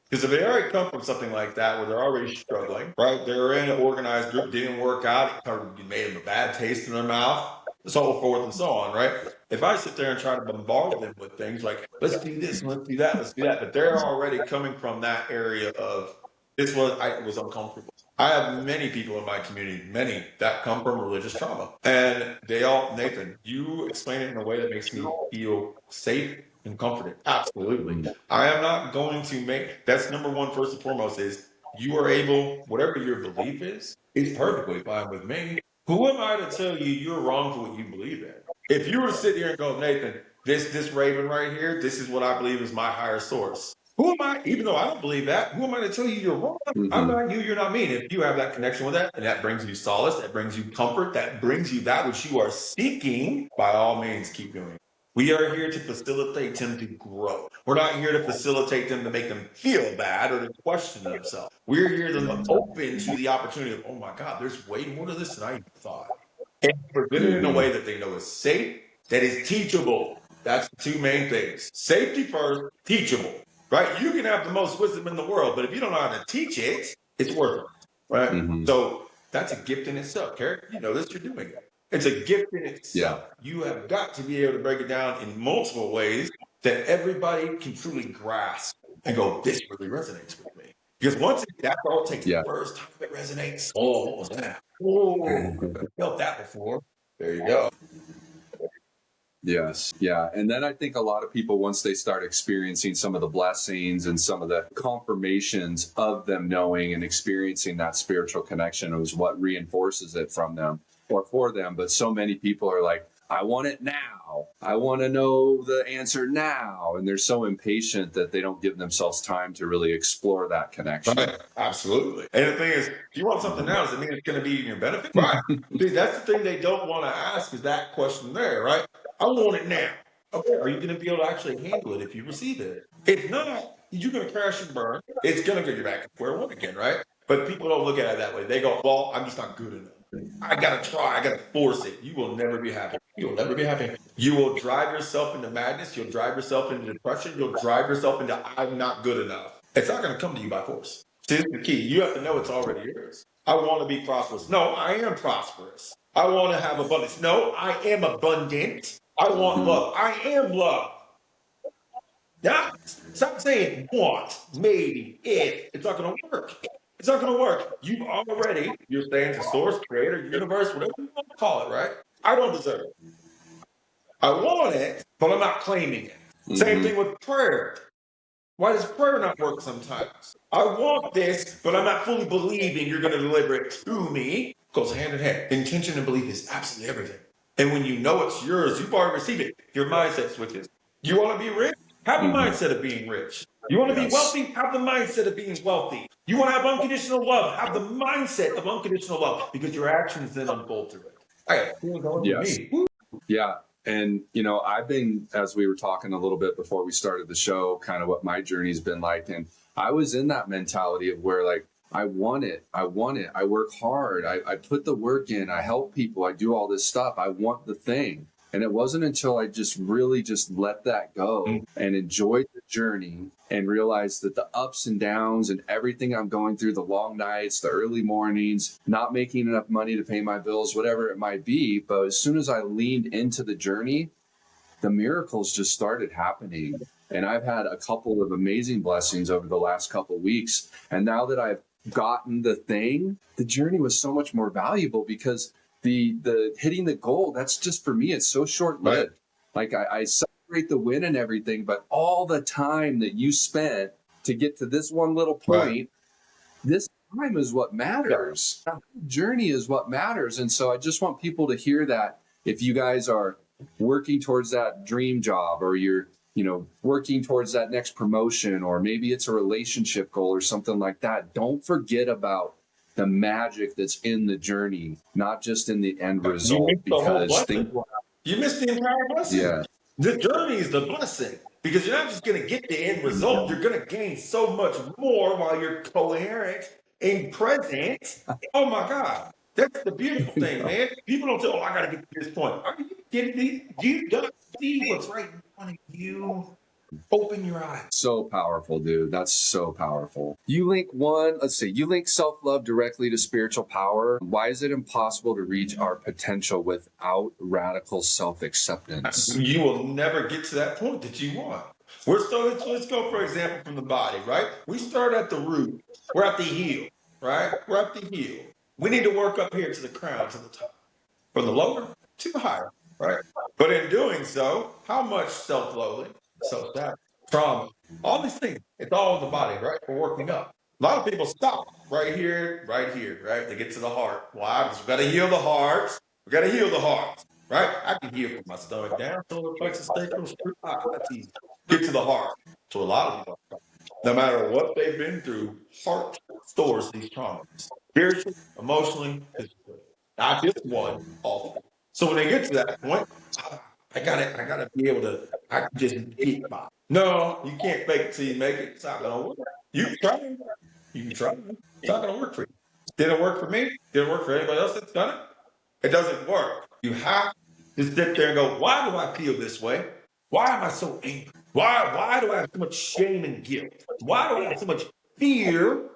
Because if they already come from something like that where they're already struggling, right? They're in an organized group, didn't work out, it made them a bad taste in their mouth, so forth and so on, right? If I sit there and try to bombard them with things like, let's do this, and let's do that, but they're already coming from that area of, it was uncomfortable. I have many people in my community, many that come from religious trauma. And Nathan, you explain it in a way that makes me feel safe and comforted. Absolutely. I am not going to that's number one, first and foremost, is you are able, whatever your belief is, it's perfectly fine with me. Who am I to tell you you're wrong for what you believe in? If you were to sit here and go, Nathan, this raven right here, this is what I believe is my higher source. Who am I? Even though I don't believe that, who am I to tell you you're wrong? I'm not you, you're not me. And if you have that connection with that, and that brings you solace, that brings you comfort, that brings you that which you are seeking, by all means, keep doing it. We are here to facilitate them to grow. We're not here to facilitate them to make them feel bad or to question themselves. We're here to open to the opportunity of, oh my God, there's way more to this than I even thought. And present it in a way that they know is safe, that is teachable. That's the two main things. Safety first, teachable, right? You can have the most wisdom in the world, but if you don't know how to teach it, it's worthless, right? Mm-hmm. So that's a gift in itself, Carrie. You know this, you're doing it. It's a gift in itself. Yeah. You have got to be able to break it down in multiple ways that everybody can truly grasp and go, this really resonates with me. Because once that all takes the first time it resonates, oh, what was that? Oh, I felt that before. There you go. Yes. Yeah. And then I think a lot of people, once they start experiencing some of the blessings and some of the confirmations of them knowing and experiencing that spiritual connection, is what reinforces it from them or for them. But so many people are like, I want it now. I want to know the answer now. And they're so impatient that they don't give themselves time to really explore that connection. Right. Absolutely. And the thing is, if you want something now, does it mean it's going to be in your benefit? Right. See, that's the thing they don't want to ask, is that question there, right? I want it now. Okay. Are you going to be able to actually handle it if you receive it? If not, you're going to crash and burn. It's going to get you back to square one again, right? But people don't look at it that way. They go, well, I'm just not good enough. I gotta try. I gotta force it. You will never be happy. You will never be happy. You will drive yourself into madness. You'll drive yourself into depression. You'll drive yourself into I'm not good enough. It's not gonna come to you by force. See, this is the key. You have to know it's already yours. I want to be prosperous. No, I am prosperous. I want to have abundance. No, I am abundant. I want love. I am love. Yeah. Stop saying want, maybe, if. It's not gonna work. It's not going to work. You're saying the source, creator, universe, whatever you want to call it, right? I don't deserve it. I want it, but I'm not claiming it. Mm-hmm. Same thing with prayer. Why does prayer not work sometimes? I want this, but I'm not fully believing you're going to deliver it to me. It goes hand in hand. Intention and belief is absolutely everything. And when you know it's yours, you've already received it. Your mindset switches. You want to be rich? Have the mindset of being rich. You want to be wealthy? Have the mindset of being wealthy. You want to have unconditional love? Have the mindset of unconditional love, because your actions then unfold through it. Hey, yes. Yeah. And, you know, I've been, as we were talking a little bit before we started the show, kind of what my journey's been like. And I was in that mentality of where, like, I want it. I want it. I work hard. I put the work in. I help people. I do all this stuff. I want the thing. And it wasn't until I just really just let that go and enjoyed the journey and realized that the ups and downs and everything I'm going through, the long nights, the early mornings, not making enough money to pay my bills, whatever it might be. But as soon as I leaned into the journey, the miracles just started happening. And I've had a couple of amazing blessings over the last couple of weeks. And now that I've gotten the thing, the journey was so much more valuable, because the hitting the goal, that's just, for me, it's so short-lived. Right. Like I celebrate the win and everything, but all the time that you spent to get to this one little point, this time is what matters. The journey is what matters. And so I just want people to hear that if you guys are working towards that dream job, or you're, you know, working towards that next promotion, or maybe it's a relationship goal or something like that, don't forget about the magic that's in the journey, not just in the end result. Because you missed the entire blessing. Yeah. The journey is the blessing, because you're not just going to get the end result. You're going to gain so much more while you're coherent and present. Oh my God. That's the beautiful thing, man. People don't say, oh, I got to get to this point. Are you kidding me? You don't see what's right in front of you. Open your eyes. So powerful, dude. That's so powerful. You link self-love directly to spiritual power. Why is it impossible to reach our potential without radical self-acceptance? You will never get to that point that you want. Let's go, for example, from the body, right? We start at the root. We're at the heel, right? We're at the heel. We need to work up here to the crown, to the top. From the lower to the higher, right? But in doing so, how much self-loathing, self-doubt, trauma, all these things, it's all in the body, right? We're working up. A lot of people stop right here, right? They get to the heart. Why? Because we got to heal the heart. We got to heal the heart, right? I can heal from my stomach down, solar plexus, sacral, get to the heart. So a lot of people, no matter what they've been through, heart stores these traumas, spiritually, emotionally, physically. Not just one, all. So when they get to that point, I gotta be able to, I can just get by. No, you can't fake it till you make it. It's not gonna work. You can try. It's not gonna work for you. Didn't work for me. Didn't work for anybody else that's done it. It doesn't work. You have to sit there and go, why do I feel this way? Why am I so angry? Why do I have so much shame and guilt? Why do I have so much fear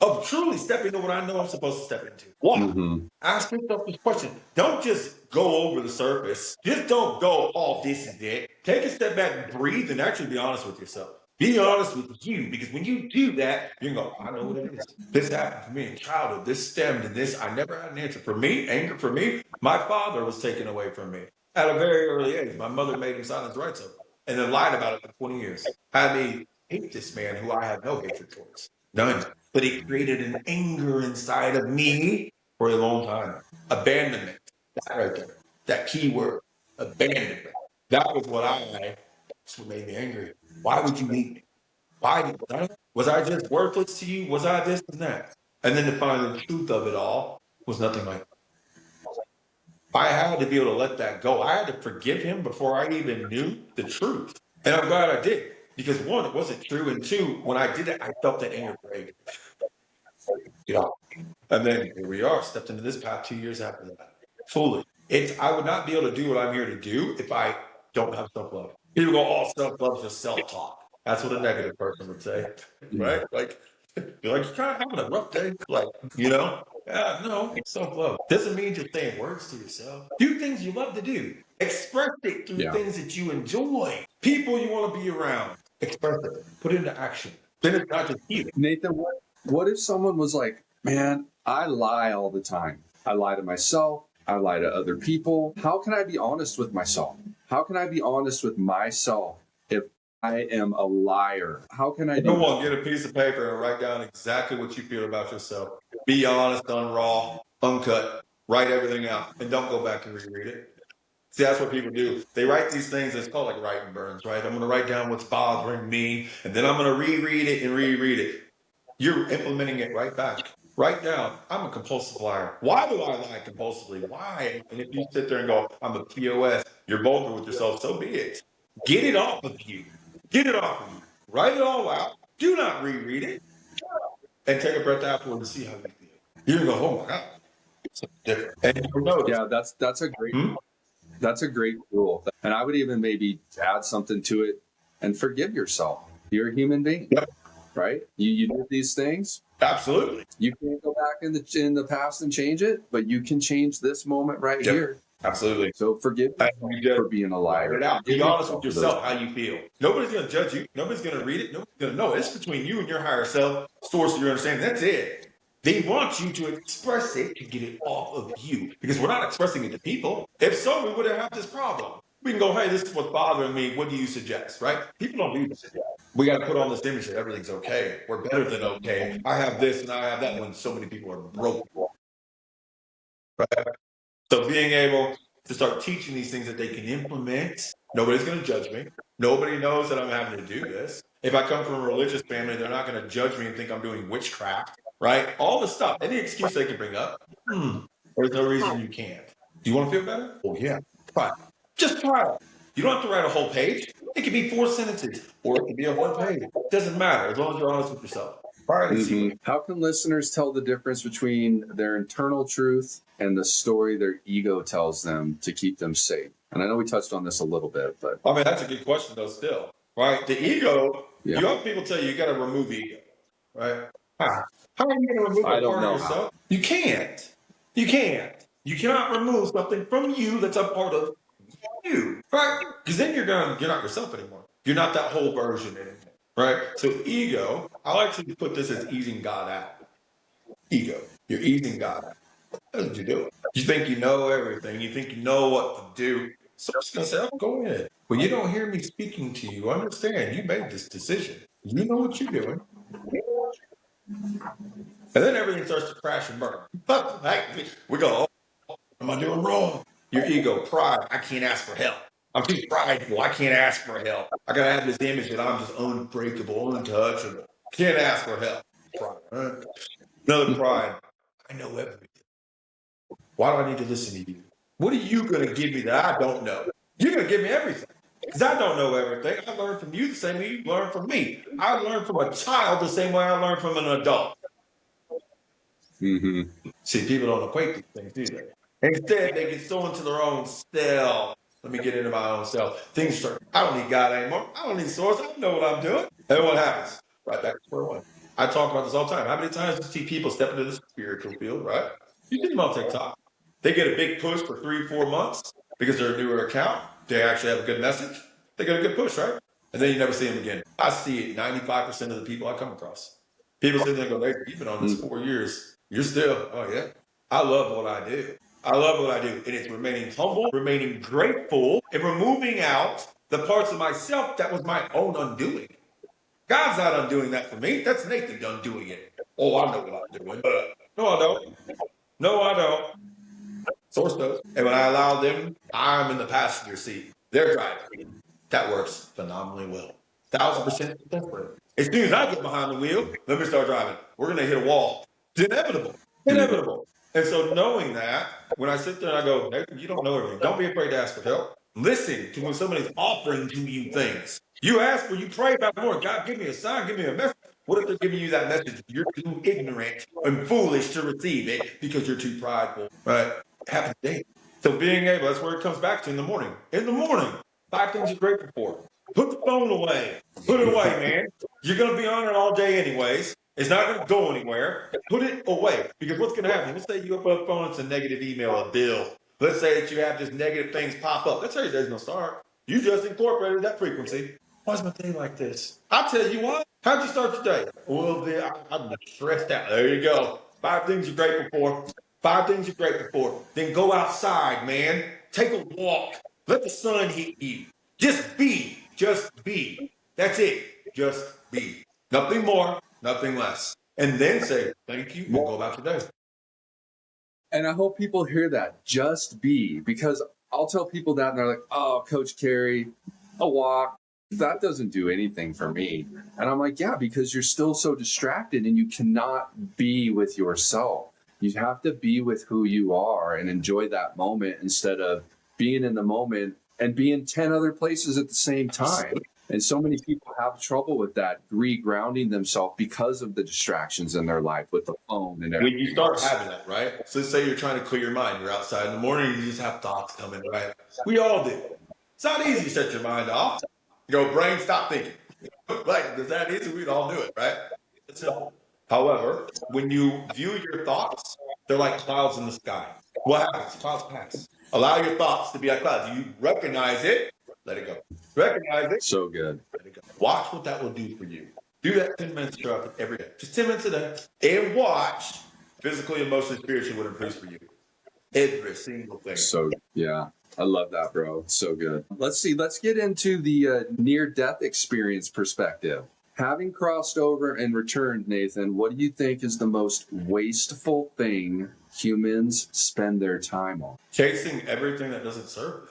of truly stepping into what I know I'm supposed to step into? Why? Mm-hmm. Ask yourself this question. Don't just go over the surface. Just don't go, oh, this is it. Take a step back and breathe and actually be honest with yourself. Be honest with you, because when you do that, you go, I know what it is. This happened to me in childhood. This stemmed in this. I never had an answer. For me, anger for me, my father was taken away from me at a very early age. My mother made him sign his rights over and then lied about it for 20 years. Had me hate this man who I had no hatred towards. None. But it created an anger inside of me for a long time. Abandonment. That right there. That key word. Abandonment. That was that's what made me angry. Why would you leave me? Why was I just worthless to you? Was I this and that? And then to find the truth of it all was nothing like that. I had to be able to let that go. I had to forgive him before I even knew the truth. And I'm glad I did. Because one, it wasn't true. And two, when I did it, I felt that anger break. You know. And then here we are, stepped into this path 2 years after that. Fully. I would not be able to do what I'm here to do if I don't have self-love. People go, oh, self-love is just self-talk. That's what a negative person would say. Right? Like, you're kind of having a rough day. Like, yeah, no, self-love. Doesn't mean just saying words to yourself. Do things you love to do. Express it through things that you enjoy. People you want to be around. Express it. Put it into action. Then it's not just you. Nathan, what if someone was like, man, I lie all the time. I lie to myself. I lie to other people. How can I be honest with myself? How can I be honest with myself if I am a liar? How can I do that? Get a piece of paper and write down exactly what you feel about yourself. Be honest, raw, uncut. Write everything out and don't go back and reread it. See, that's what people do. They write these things. It's called like writing burns, right? I'm going to write down what's bothering me, and then I'm going to reread it and reread it. You're implementing it right back. Write down, I'm a compulsive liar. Why do I lie compulsively? Why? And if you sit there and go, I'm a POS, you're vulgar with yourself, so be it. Get it off of you. Get it off of you. Write it all out. Do not reread it. And take a breath afterward and see how you feel. You're going to go, oh my God. It's different. And you know, yeah, that's a great that's a great rule. And I would even maybe add something to it and forgive yourself. You're a human being. Yep. Right? You did these things. Absolutely. You can't go back in the past and change it, but you can change this moment right here. Absolutely. So forgive me for being a liar. Be honest with yourself how you feel. Nobody's going to judge you. Nobody's going to read it. Nobody's going to know. It's between you and your higher self, source of your understanding. That's it. They want you to express it to get it off of you, because we're not expressing it to people. If so, we wouldn't have this problem. We can go, hey, this is what's bothering me. What do you suggest? Right? People don't do this. We got to put on this image that everything's okay. We're better than okay. I have this and I have that, when so many people are broke. Right? So being able to start teaching these things that they can implement. Nobody's going to judge me. Nobody knows that I'm having to do this. If I come from a religious family, they're not going to judge me and think I'm doing witchcraft. Right? All the stuff, any excuse they can bring up. There's no reason you can't. Do you want to feel better? Oh, yeah. Try it. Just try it. You don't have to write a whole page. It could be 4 sentences, or it could be a whole page. It doesn't matter, as long as you're honest with yourself. How can listeners tell the difference between their internal truth and the story their ego tells them to keep them safe? And I know we touched on this a little bit, but I mean, that's a good question, though. Still, right? The ego. You have people tell you got to remove ego, right? How are you going to remove a part of yourself? You can't. You can't. You cannot remove something from you that's a part of you, right? Because then you're not yourself anymore. You're not that whole version anymore, right? So ego, I like to put this as easing God out. Ego, you're easing God out. That's what you do. You think you know everything. You think you know what to do. So I'm just going to say, oh, go ahead. When you don't hear me speaking to you, understand you made this decision. You know what you're doing. And then everything starts to crash and burn. We go, oh, what am I doing wrong? Your ego, pride. I can't ask for help. I'm too prideful. I can't ask for help. I got to have this image that I'm just unbreakable, untouchable. Can't ask for help. Pride. Right? Another pride. I know everything. Why do I need to listen to you? What are you going to give me that I don't know? You're going to give me everything. Because I don't know everything. I learned from you the same way you learned from me. I learned from a child the same way I learned from an adult. See, people don't equate these things, do they? Instead, they get so into their own self. Let me get into my own self. Things start, I don't need God anymore. I don't need source. I know what I'm doing. And what happens? Right back to square one. I talk about this all the time. How many times do you see people step into the spiritual field, right? You see them on TikTok. They get a big push for 3-4 months because they're a newer account. They actually have a good message. They get a good push, right? And then you never see them again. I see it 95% of the people I come across. People sit there and go, hey, you've been on this 4 years. You're still, oh yeah. I love what I do. I love what I do. And it's remaining humble, remaining grateful, and removing out the parts of myself that was my own undoing. God's not undoing that for me. That's Nathan undoing it. Oh, I know what I'm doing. No, I don't. No, I don't. Source does. And when I allow them, I'm in the passenger seat. They're driving. That works phenomenally well. 1,000% different. As soon as I get behind the wheel, let me start driving. We're going to hit a wall. It's inevitable. Inevitable. And so knowing that, when I sit there and I go, hey, you don't know everything. Don't be afraid to ask for help. Listen to when somebody's offering to you things. You ask for, you pray about more. God, give me a sign, give me a message. What if they're giving you that message? You're too ignorant and foolish to receive it because you're too prideful. Right? Happy day. So being able, that's where it comes back to in the morning. In the morning, 5 things you're grateful for. Put the phone away. Put it away, man. You're going to be on it all day anyways. It's not going to go anywhere. Put it away. Because what's going to happen? Let's say you open up a phone, it's a negative email, a bill. Let's say that you have just negative things pop up. That's how your day's going to start. You just incorporated that frequency. Why's my day like this? I'll tell you what. How'd you start your day? Well, I'm stressed out. There you go. 5 things you're grateful for. 5 things you're grateful for. Then go outside, man. Take a walk. Let the sun hit you. Just be. Just be. That's it. Just be. Nothing more, nothing less. And then say, thank you, and go about your day. And I hope people hear that. Just be. Because I'll tell people that and they're like, oh, Coach Carey, a walk. That doesn't do anything for me. And I'm like, yeah, because you're still so distracted and you cannot be with yourself. You have to be with who you are and enjoy that moment instead of being in the moment and being 10 other places at the same time. And so many people have trouble with that, regrounding themselves because of the distractions in their life with the phone and everything. When you start having that, right? So let's say you're trying to clear your mind. You're outside in the morning, you just have thoughts coming, right? We all do. It's not easy to shut your mind off. You go, brain, stop thinking. Like, is that easy? We'd all do it, right? It's simple. However, when you view your thoughts, they're like clouds in the sky. What happens? Clouds pass. Allow your thoughts to be like clouds. You recognize it, let it go. Recognize it. So good. Let it go. Watch what that will do for you. Do that 10 minutes every day. Just 10 minutes a day. And watch physically, emotionally, spiritually what improves for you. Every single thing. So, yeah. I love that, bro. It's so good. Let's see. Let's get into the near-death experience perspective. Having crossed over and returned, Nathan, what do you think is the most wasteful thing humans spend their time on? Chasing everything that doesn't serve them.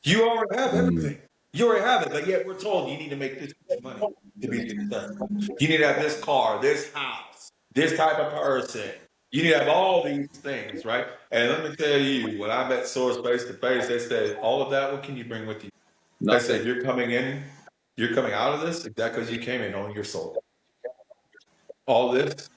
You already have everything. You already have it, but yet we're told you need to make this much money to be successful. You need to have this car, this house, this type of person. You need to have all these things, right? And let me tell you, when I met Source face to face, they said, all of that, what can you bring with you? Nothing. They said, you're coming out of this exactly as you came in on your soul. All this,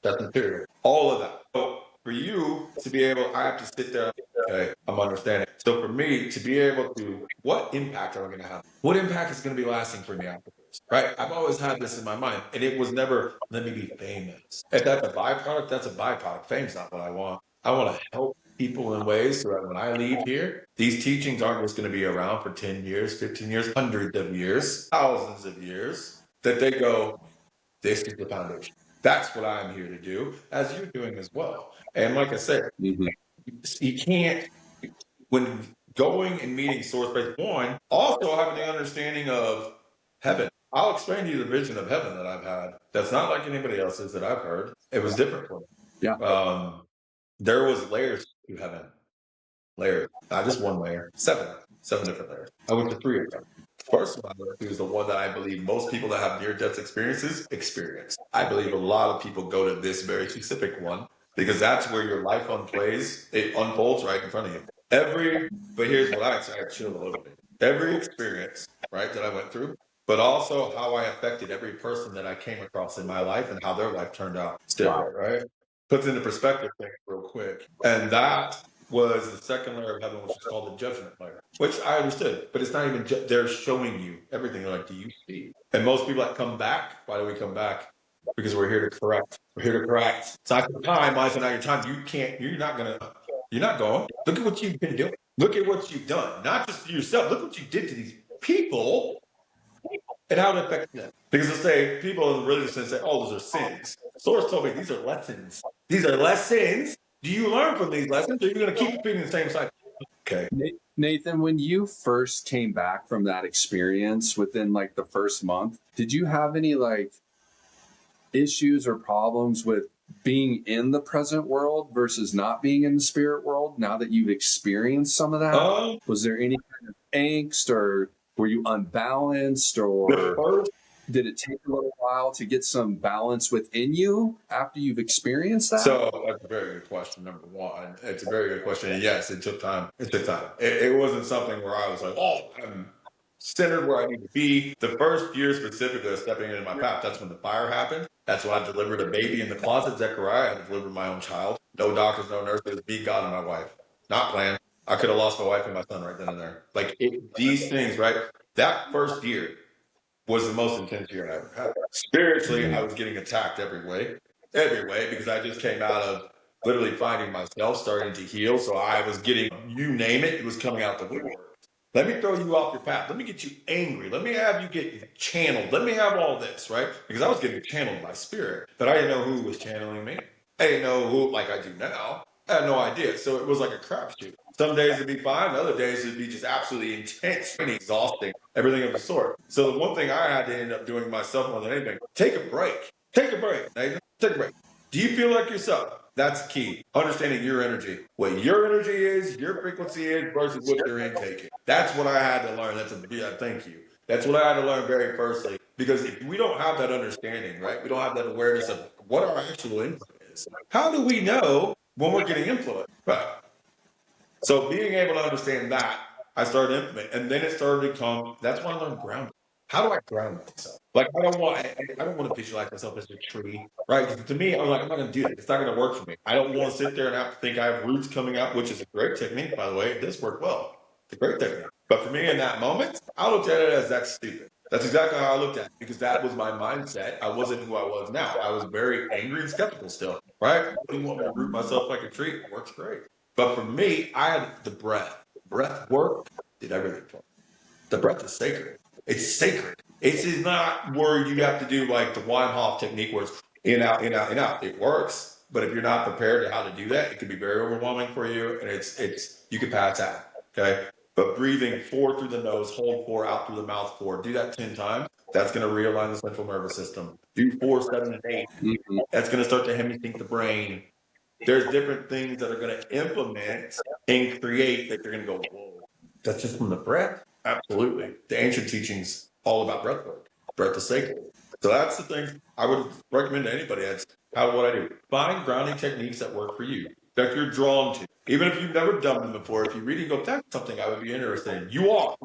that's material. All of that. So for you to be able, I have to sit there, okay, I'm understanding. So for me to be able to, what impact are we going to have? What impact is going to be lasting for me afterwards, right? I've always had this in my mind, and it was never, let me be famous. If that's a byproduct, that's a byproduct. Fame's not what I want. I want to help people in ways so that when I leave here, these teachings aren't just going to be around for 10 years, 15 years, hundreds of years, thousands of years, that they go, this is the foundation. That's what I'm here to do, as you're doing as well. And like I said, you can't, when going and meeting Source Base One, also having the understanding of heaven. I'll explain to you the vision of heaven that I've had. That's not like anybody else's that I've heard. It was different for me. Yeah. There was layers to heaven. Layers. Not just one layer. 7 different layers. I went to 3 of them. First one is the one that I believe most people that have near-death experiences experience. I believe a lot of people go to this very specific one because that's where your life it unfolds right in front of you. But here's what I say, I chill a little bit. Every experience, right, that I went through, but also how I affected every person that I came across in my life and how their life turned out. Still, right? Puts into perspective things real quick. And that was the second layer of heaven, which is called the judgment layer, which I understood, but it's not even, they're showing you everything. They're like, do you see? And most people that come back, why do we come back? Because we're here to correct. We're here to correct. It's not your time. Why is it not your time? You're not going. Look at what you've been doing. Look at what you've done. Not just to yourself. Look what you did to these people and how it affects them. Because they'll say, people in the religious sense say, oh, those are sins. Source told me these are lessons. These are lessons. Do you learn from these lessons, or are you going to keep repeating the same cycle? Okay. Nathan, when you first came back from that experience within like the first month, did you have any like issues or problems with being in the present world versus not being in the spirit world now that you've experienced some of that? Was there any kind of angst, or were you unbalanced, or did it take a little while to get some balance within you after you've experienced that? So that's a very good question, number one. It's a very good question. And yes, it took time. It wasn't something where I was like, oh, I'm centered where I need to be. The first year specifically of stepping into my path, that's when the fire happened. That's when I delivered a baby in the closet, Zechariah. I had delivered my own child. No doctors, no nurses, be God and my wife. Not planned. I could have lost my wife and my son right then and there. Like these things, right? That first year was the most intense year I ever had. Spiritually, I was getting attacked every way, because I just came out of literally finding myself, starting to heal. So I was getting, you name it, it was coming out the woodwork. Let me throw you off your path. Let me get you angry. Let me have you get channeled. Let me have all this, right? Because I was getting channeled by spirit, but I didn't know who was channeling me. I didn't know who, like I do now. I had no idea. So it was like a crapshoot. Some days it'd be fine. Other days it'd be just absolutely intense and exhausting, everything of the sort. So the one thing I had to end up doing myself more than anything, take a break. Take a break, Nathan. Take a break. Do you feel like yourself? That's key. Understanding your energy. What your energy is, your frequency is versus what you're intaking. That's what I had to learn. Thank you. That's what I had to learn very firstly. Because if we don't have that understanding, right? We don't have that awareness of what our actual input is. How do we know when we're getting influenced? Right. So being able to understand that, I started implementing, and then it started to come. That's when I learned grounding. How do I ground myself? Like I don't want to visualize myself as a tree, right? Because to me, I'm like, I'm not going to do that. It's not going to work for me. I don't want to sit there and have to think I have roots coming out, which is a great technique, by the way. It does work well. It's a great technique. But for me, in that moment, I looked at it as that's stupid. That's exactly how I looked at it, because that was my mindset. I wasn't who I was now. I was very angry and skeptical still, right? You want me to root myself like a tree? It works great. But for me, I had the breath. Breath work did everything for me. The breath is sacred. It's sacred. It's not where you have to do like the Wim Hof technique where it's in, out, in, out, in, out. It works, but if you're not prepared to how to do that, it can be very overwhelming for you, and you can pass out. Okay, but breathing 4 through the nose, hold 4 out through the mouth 4. Do that 10 times. That's going to realign the central nervous system. Do 4, 7, and 8. That's going to start to hemi-sync the brain. There's different things that are going to implement and create that you're going to go, whoa, that's just from the breath? Absolutely. The ancient teachings all about breath work. Breath is sacred. So that's the thing I would recommend to anybody. That's what I do. Find grounding techniques that work for you, that you're drawn to. Even if you've never done them before, if you read and go, that's something I would be interested in. You are.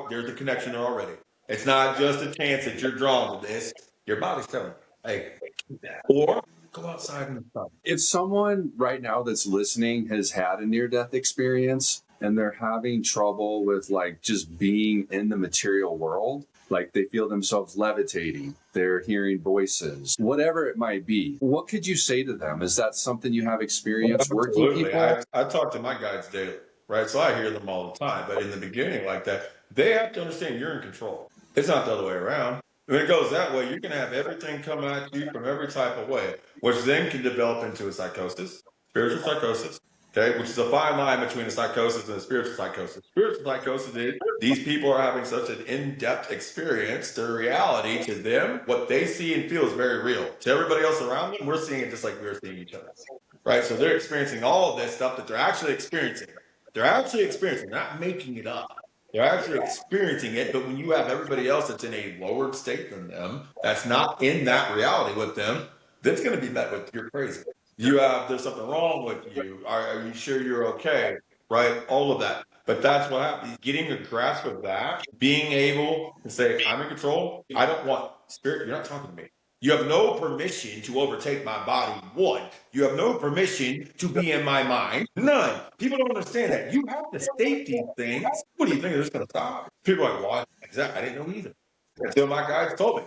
There's a connection there already. It's not just a chance that you're drawn to this. Your body's telling you, hey, keep that. Or go outside in the sun. If someone right now that's listening has had a near-death experience and they're having trouble with like just being in the material world, like they feel themselves levitating, they're hearing voices, whatever it might be, what could you say to them? Is that something you have experience working people? I talk to my guides daily, right? So I hear them all the time. But in the beginning like that, they have to understand you're in control. It's not the other way around. When it goes that way, you can have everything come at you from every type of way, which then can develop into a psychosis, spiritual psychosis, okay, which is a fine line between a psychosis and a spiritual psychosis. Spiritual psychosis is these people are having such an in-depth experience. Their reality to them, what they see and feel is very real. To everybody else around them, we're seeing it just like we're seeing each other, right? So they're experiencing all of this stuff that they're actually experiencing. They're not making it up. They're actually experiencing it, but when you have everybody else that's in a lower state than them, that's not in that reality with them, that's going to be met with, you're crazy. There's something wrong with you. Are you sure you're okay? Right? All of that. But that's what happens. Getting a grasp of that, being able to say, I'm in control. I don't want spirit. You're not talking to me. You have no permission to overtake my body. One, you have no permission to be in my mind. None. People don't understand that. You have to state these things. What do you think is going to stop? People are like, why? Exactly. I didn't know either. Until my guys told me,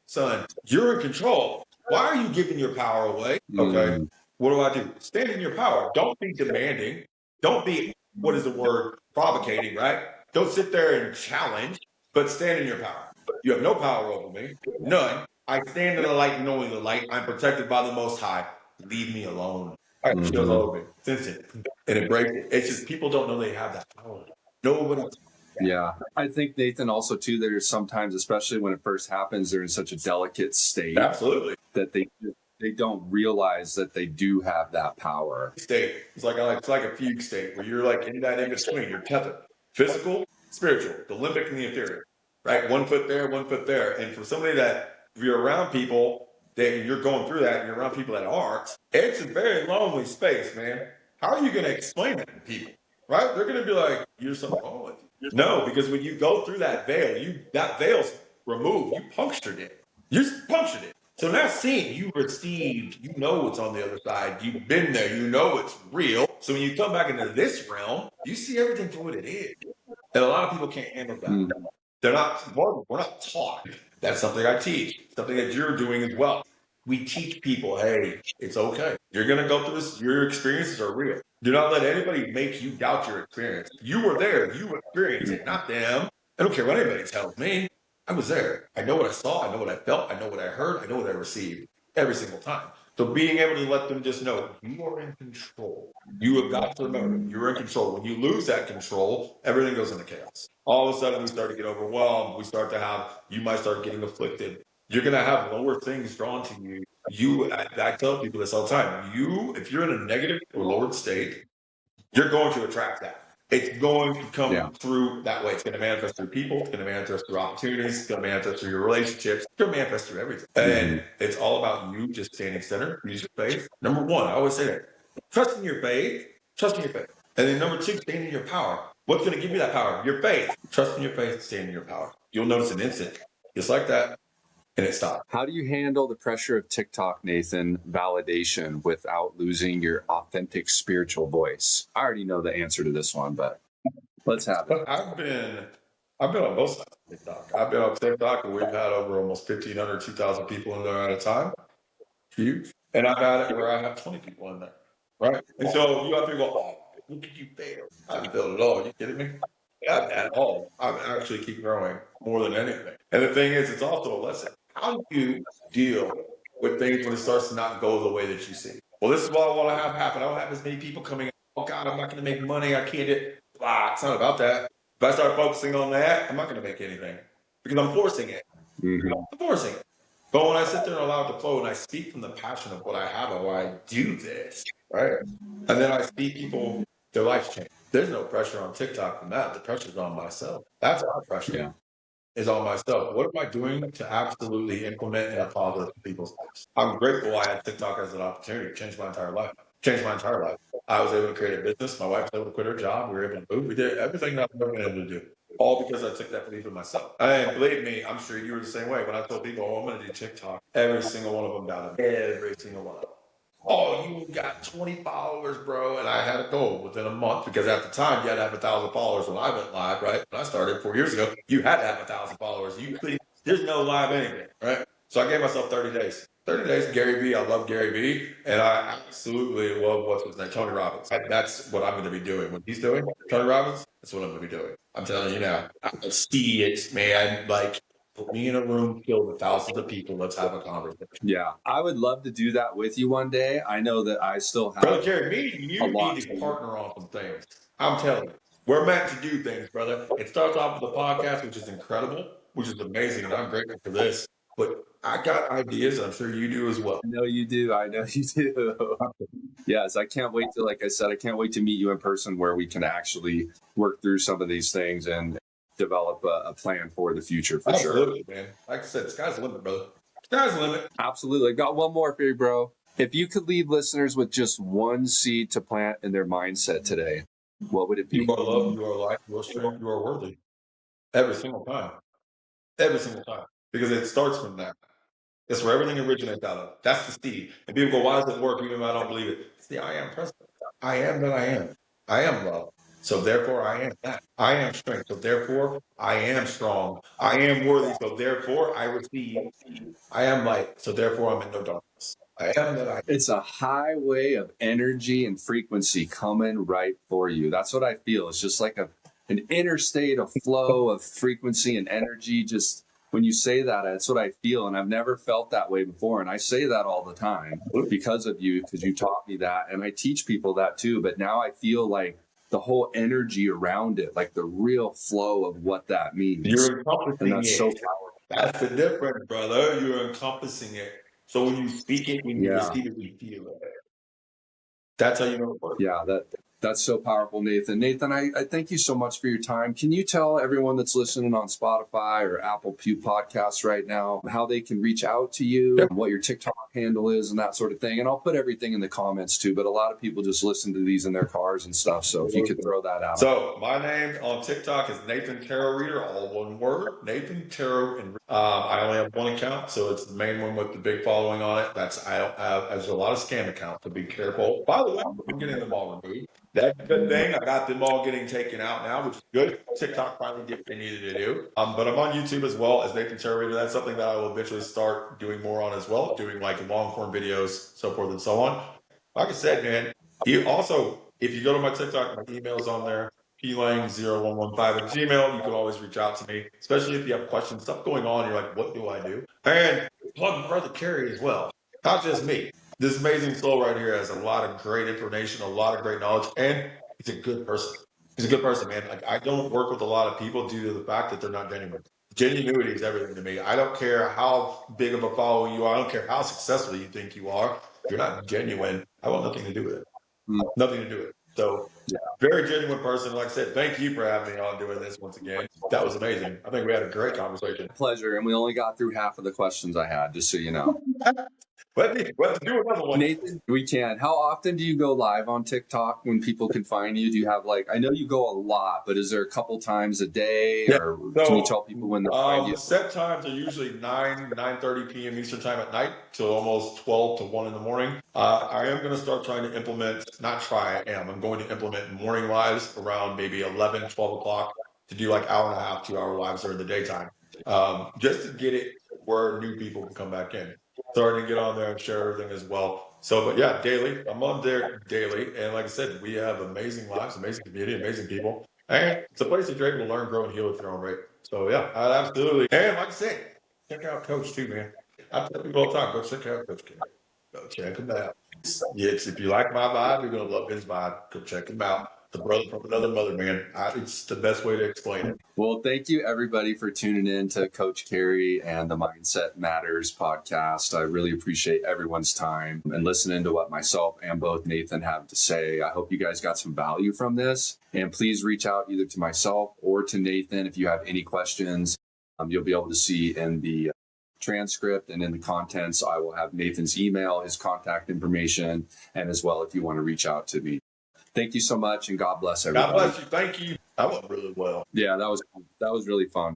son, you're in control. Why are you giving your power away? Okay. What do? Stand in your power. Don't be demanding. Don't be, what is the word? Provocating, right? Don't sit there and challenge, but stand in your power. You have no power over me. None. I stand in the light, knowing the light. I'm protected by the Most High. Leave me alone. All right, shows over me. Sense it. And it breaks it. It's just people don't know they have that power. Nobody. Yeah. I think, Nathan, also, too, there's sometimes, especially when it first happens, they're in such a delicate state. Absolutely. That they don't realize that they do have that power. State. It's like a fugue state where you're like in that in between. You're tethered. Physical, spiritual, the limbic and the ethereal. Right? 1 foot there, 1 foot there. And for somebody that, if you're around people that you're going through that and you're around people that aren't, it's a very lonely space, man. How are you going to explain that to people? Right? They're going to be like, you're something wrong with you. No, because when you go through that veil, that veil's removed. You punctured it. You punctured it. So now seeing you received, you know what's on the other side. You've been there. You know it's real. So when you come back into this realm, you see everything for what it is. And a lot of people can't handle that. We're not taught. That's something I teach, something that you're doing as well. We teach people, hey, it's okay. You're going to go through this. Your experiences are real. Do not let anybody make you doubt your experience. You were there. You experienced it, not them. I don't care what anybody tells me. I was there. I know what I saw. I know what I felt. I know what I heard. I know what I received every single time. So being able to let them just know you are in control. You have got to remember you're in control. When you lose that control, everything goes into chaos. All of a sudden, we start to get overwhelmed. You might start getting afflicted. You're going to have lower things drawn to you. I tell people this all the time. If you're in a negative or lowered state, you're going to attract that. It's going to come through that way. It's going to manifest through people. It's going to manifest through opportunities. It's going to manifest through your relationships. It's going to manifest through everything. And it's all about you just standing centered. Use your faith. Number one, I always say that. Trust in your faith. Trust in your faith. And then number two, stand in your power. What's going to give you that power? Your faith. Trust in your faith. Stand in your power. You'll notice an instant. Just like that. And it stopped. How do you handle the pressure of TikTok, Nathan, validation without losing your authentic spiritual voice? I already know the answer to this one, but let's have it. I've been on both sides of TikTok. I've been on TikTok and we've had over almost 1,500, 2,000 people in there at a time. Huge. And I've had it where I have 20 people in there. Right? And so you have to go, oh, look at you fail. I haven't failed at all. Are you kidding me? Not at all. I actually keep growing more than anything. And the thing is, it's also a lesson. How do you deal with things when it starts to not go the way that you see? Well, this is what I want to have happen. I don't have as many people coming in. Oh, God, I'm not going to make money. I can't do it. It's not about that. If I start focusing on that, I'm not going to make anything because I'm forcing it. I'm forcing it. But when I sit there and allow it to flow and I speak from the passion of what I have and why I do this, right? And then I see people, their lives change. There's no pressure on TikTok from that. The pressure's on myself. That's our pressure. Yeah. Is on myself. What am I doing to absolutely implement and apply to people's lives? I'm grateful I had TikTok as an opportunity to change my entire life. I was able to create a business. My wife was able to quit her job. We were able to move. We did everything that I've ever been able to do. All because I took that belief in myself. And believe me, I'm sure you were the same way. When I told people, oh, I'm going to do TikTok, every single one of them doubted me. Every single one of them. Oh, you got 20 followers, bro. And I had a goal within a month because at the time you had to have 1,000 followers when I went live, right? When I started 4 years ago, you had to have 1,000 followers. There's no live anything, right? So I gave myself 30 days. 30 days, Gary Vee. I love Gary Vee. And I absolutely love what's his name, Tony Robbins. That's what I'm going to be doing. What he's doing, Tony Robbins, that's what I'm going to be doing. I'm telling you now. I see it, man. Like, put me in a room filled with thousands of people. Let's have a conversation. Yeah. I would love to do that with you one day. I know that I still have Brother Jerry, you need to partner on some things. I'm telling you. We're meant to do things, brother. It starts off with a podcast, which is incredible, which is amazing, and I'm grateful for this. But I got ideas. I'm sure you do as well. I know you do. Yes, I can't wait to, like I said, I can't wait to meet you in person where we can actually work through some of these things and develop a plan for the future for sure. Absolutely, man. Like I said, sky's the limit, brother. Sky's the limit. Absolutely. Got one more for you, bro. If you could leave listeners with just one seed to plant in their mindset today, what would it be? You are loved, you are light, you are strength, you are worthy. Every single time. Every single time. Because it starts from that. That's where everything originates out of. That's the seed. And people go, why does it work even if I don't believe it? It's the I am present. I am that I am. I am love. So therefore I am that. I am strength. So therefore I am strong. I am worthy. So therefore I receive. I am light. So therefore I'm in no darkness. I am that I am. It's a highway of energy and frequency coming right for you. That's what I feel. It's just like an interstate of flow of frequency and energy. Just when you say that, that's what I feel. And I've never felt that way before. And I say that all the time because of you, because you taught me that. And I teach people that too. But now I feel like the whole energy around it, like the real flow of what that means. You're encompassing and that's it. so powerful. That's the difference, brother. You're encompassing it. So when you speak it, when you receive it, you feel it. That's how you know it works. Yeah, that's so powerful, Nathan. Nathan, I thank you so much for your time. Can you tell everyone that's listening on Spotify or Apple Pew Podcasts right now how they can reach out to you, and what your TikTok handle is and that sort of thing? And I'll put everything in the comments too, but a lot of people just listen to these in their cars and stuff. So if you could throw that out. So my name on TikTok is Nathan Tarot Reader, all one word, Nathan Tarot. And I only have one account, so it's the main one with the big following on it. I don't have, there's a lot of scam accounts, so be careful. By the way, I'm getting them all removed. That's a good thing. I got them all getting taken out now, which is good. TikTok finally did what they needed to do. But I'm on YouTube as well as Nathan Tarot Reader. That's something that I will eventually start doing more on as well, doing like long form videos, so forth and so on. Like I said, man, you also, if you go to my TikTok, my email's on there, plang0115@gmail. You can always reach out to me, especially if you have questions, stuff going on. You're like, what do I do? And plug Brother Carey as well. Not just me. This amazing soul right here has a lot of great information, a lot of great knowledge, and he's a good person. He's a good person, man. Like, I don't work with a lot of people due to the fact that they're not genuine. Genuinity is everything to me. I don't care how big of a following you are. I don't care how successful you think you are. If you're not genuine, I want nothing to do with it. Nothing to do with it. So, very genuine person. Like I said, thank you for having me on doing this once again. That was amazing. I think we had a great conversation. Pleasure. And we only got through half of the questions I had, just so you know. Let's do another one. Nathan, we can. How often do you go live on TikTok when people can find you? Do you have I know you go a lot, but is there a couple times a day, or can you tell people when they find you? Set times are usually 9:30 p.m. Eastern time at night till almost 12 to 1 in the morning. I am going to start trying to implement, I'm going to implement morning lives around maybe 11, 12 o'clock to do like hour and a half, 2 hour lives during the daytime. Just to get it where new people can come back in. Starting to get on there and share everything as well. So, but yeah, daily. I'm on there daily. And like I said, we have amazing lives, amazing community, amazing people. And it's a place that you're able to learn, grow, and heal at your own rate. So yeah, absolutely. And like I said, check out Coach too, man. I tell people all the time, go check out Coach King. Go check him out. Yes, if you like my vibe, you're going to love his vibe. Go check him out. The brother from another mother, man. It's the best way to explain it. Well, thank you everybody for tuning in to Coach Carey and the Mindset Matters podcast. I really appreciate everyone's time and listening to what myself and both Nathan have to say. I hope you guys got some value from this, and please reach out either to myself or to Nathan if you have any questions. You'll be able to see in the transcript and in the contents, I will have Nathan's email, his contact information, and as well if you want to reach out to me. Thank you so much, and God bless everybody. God bless you. Thank you. That went really well. Yeah, that was really fun.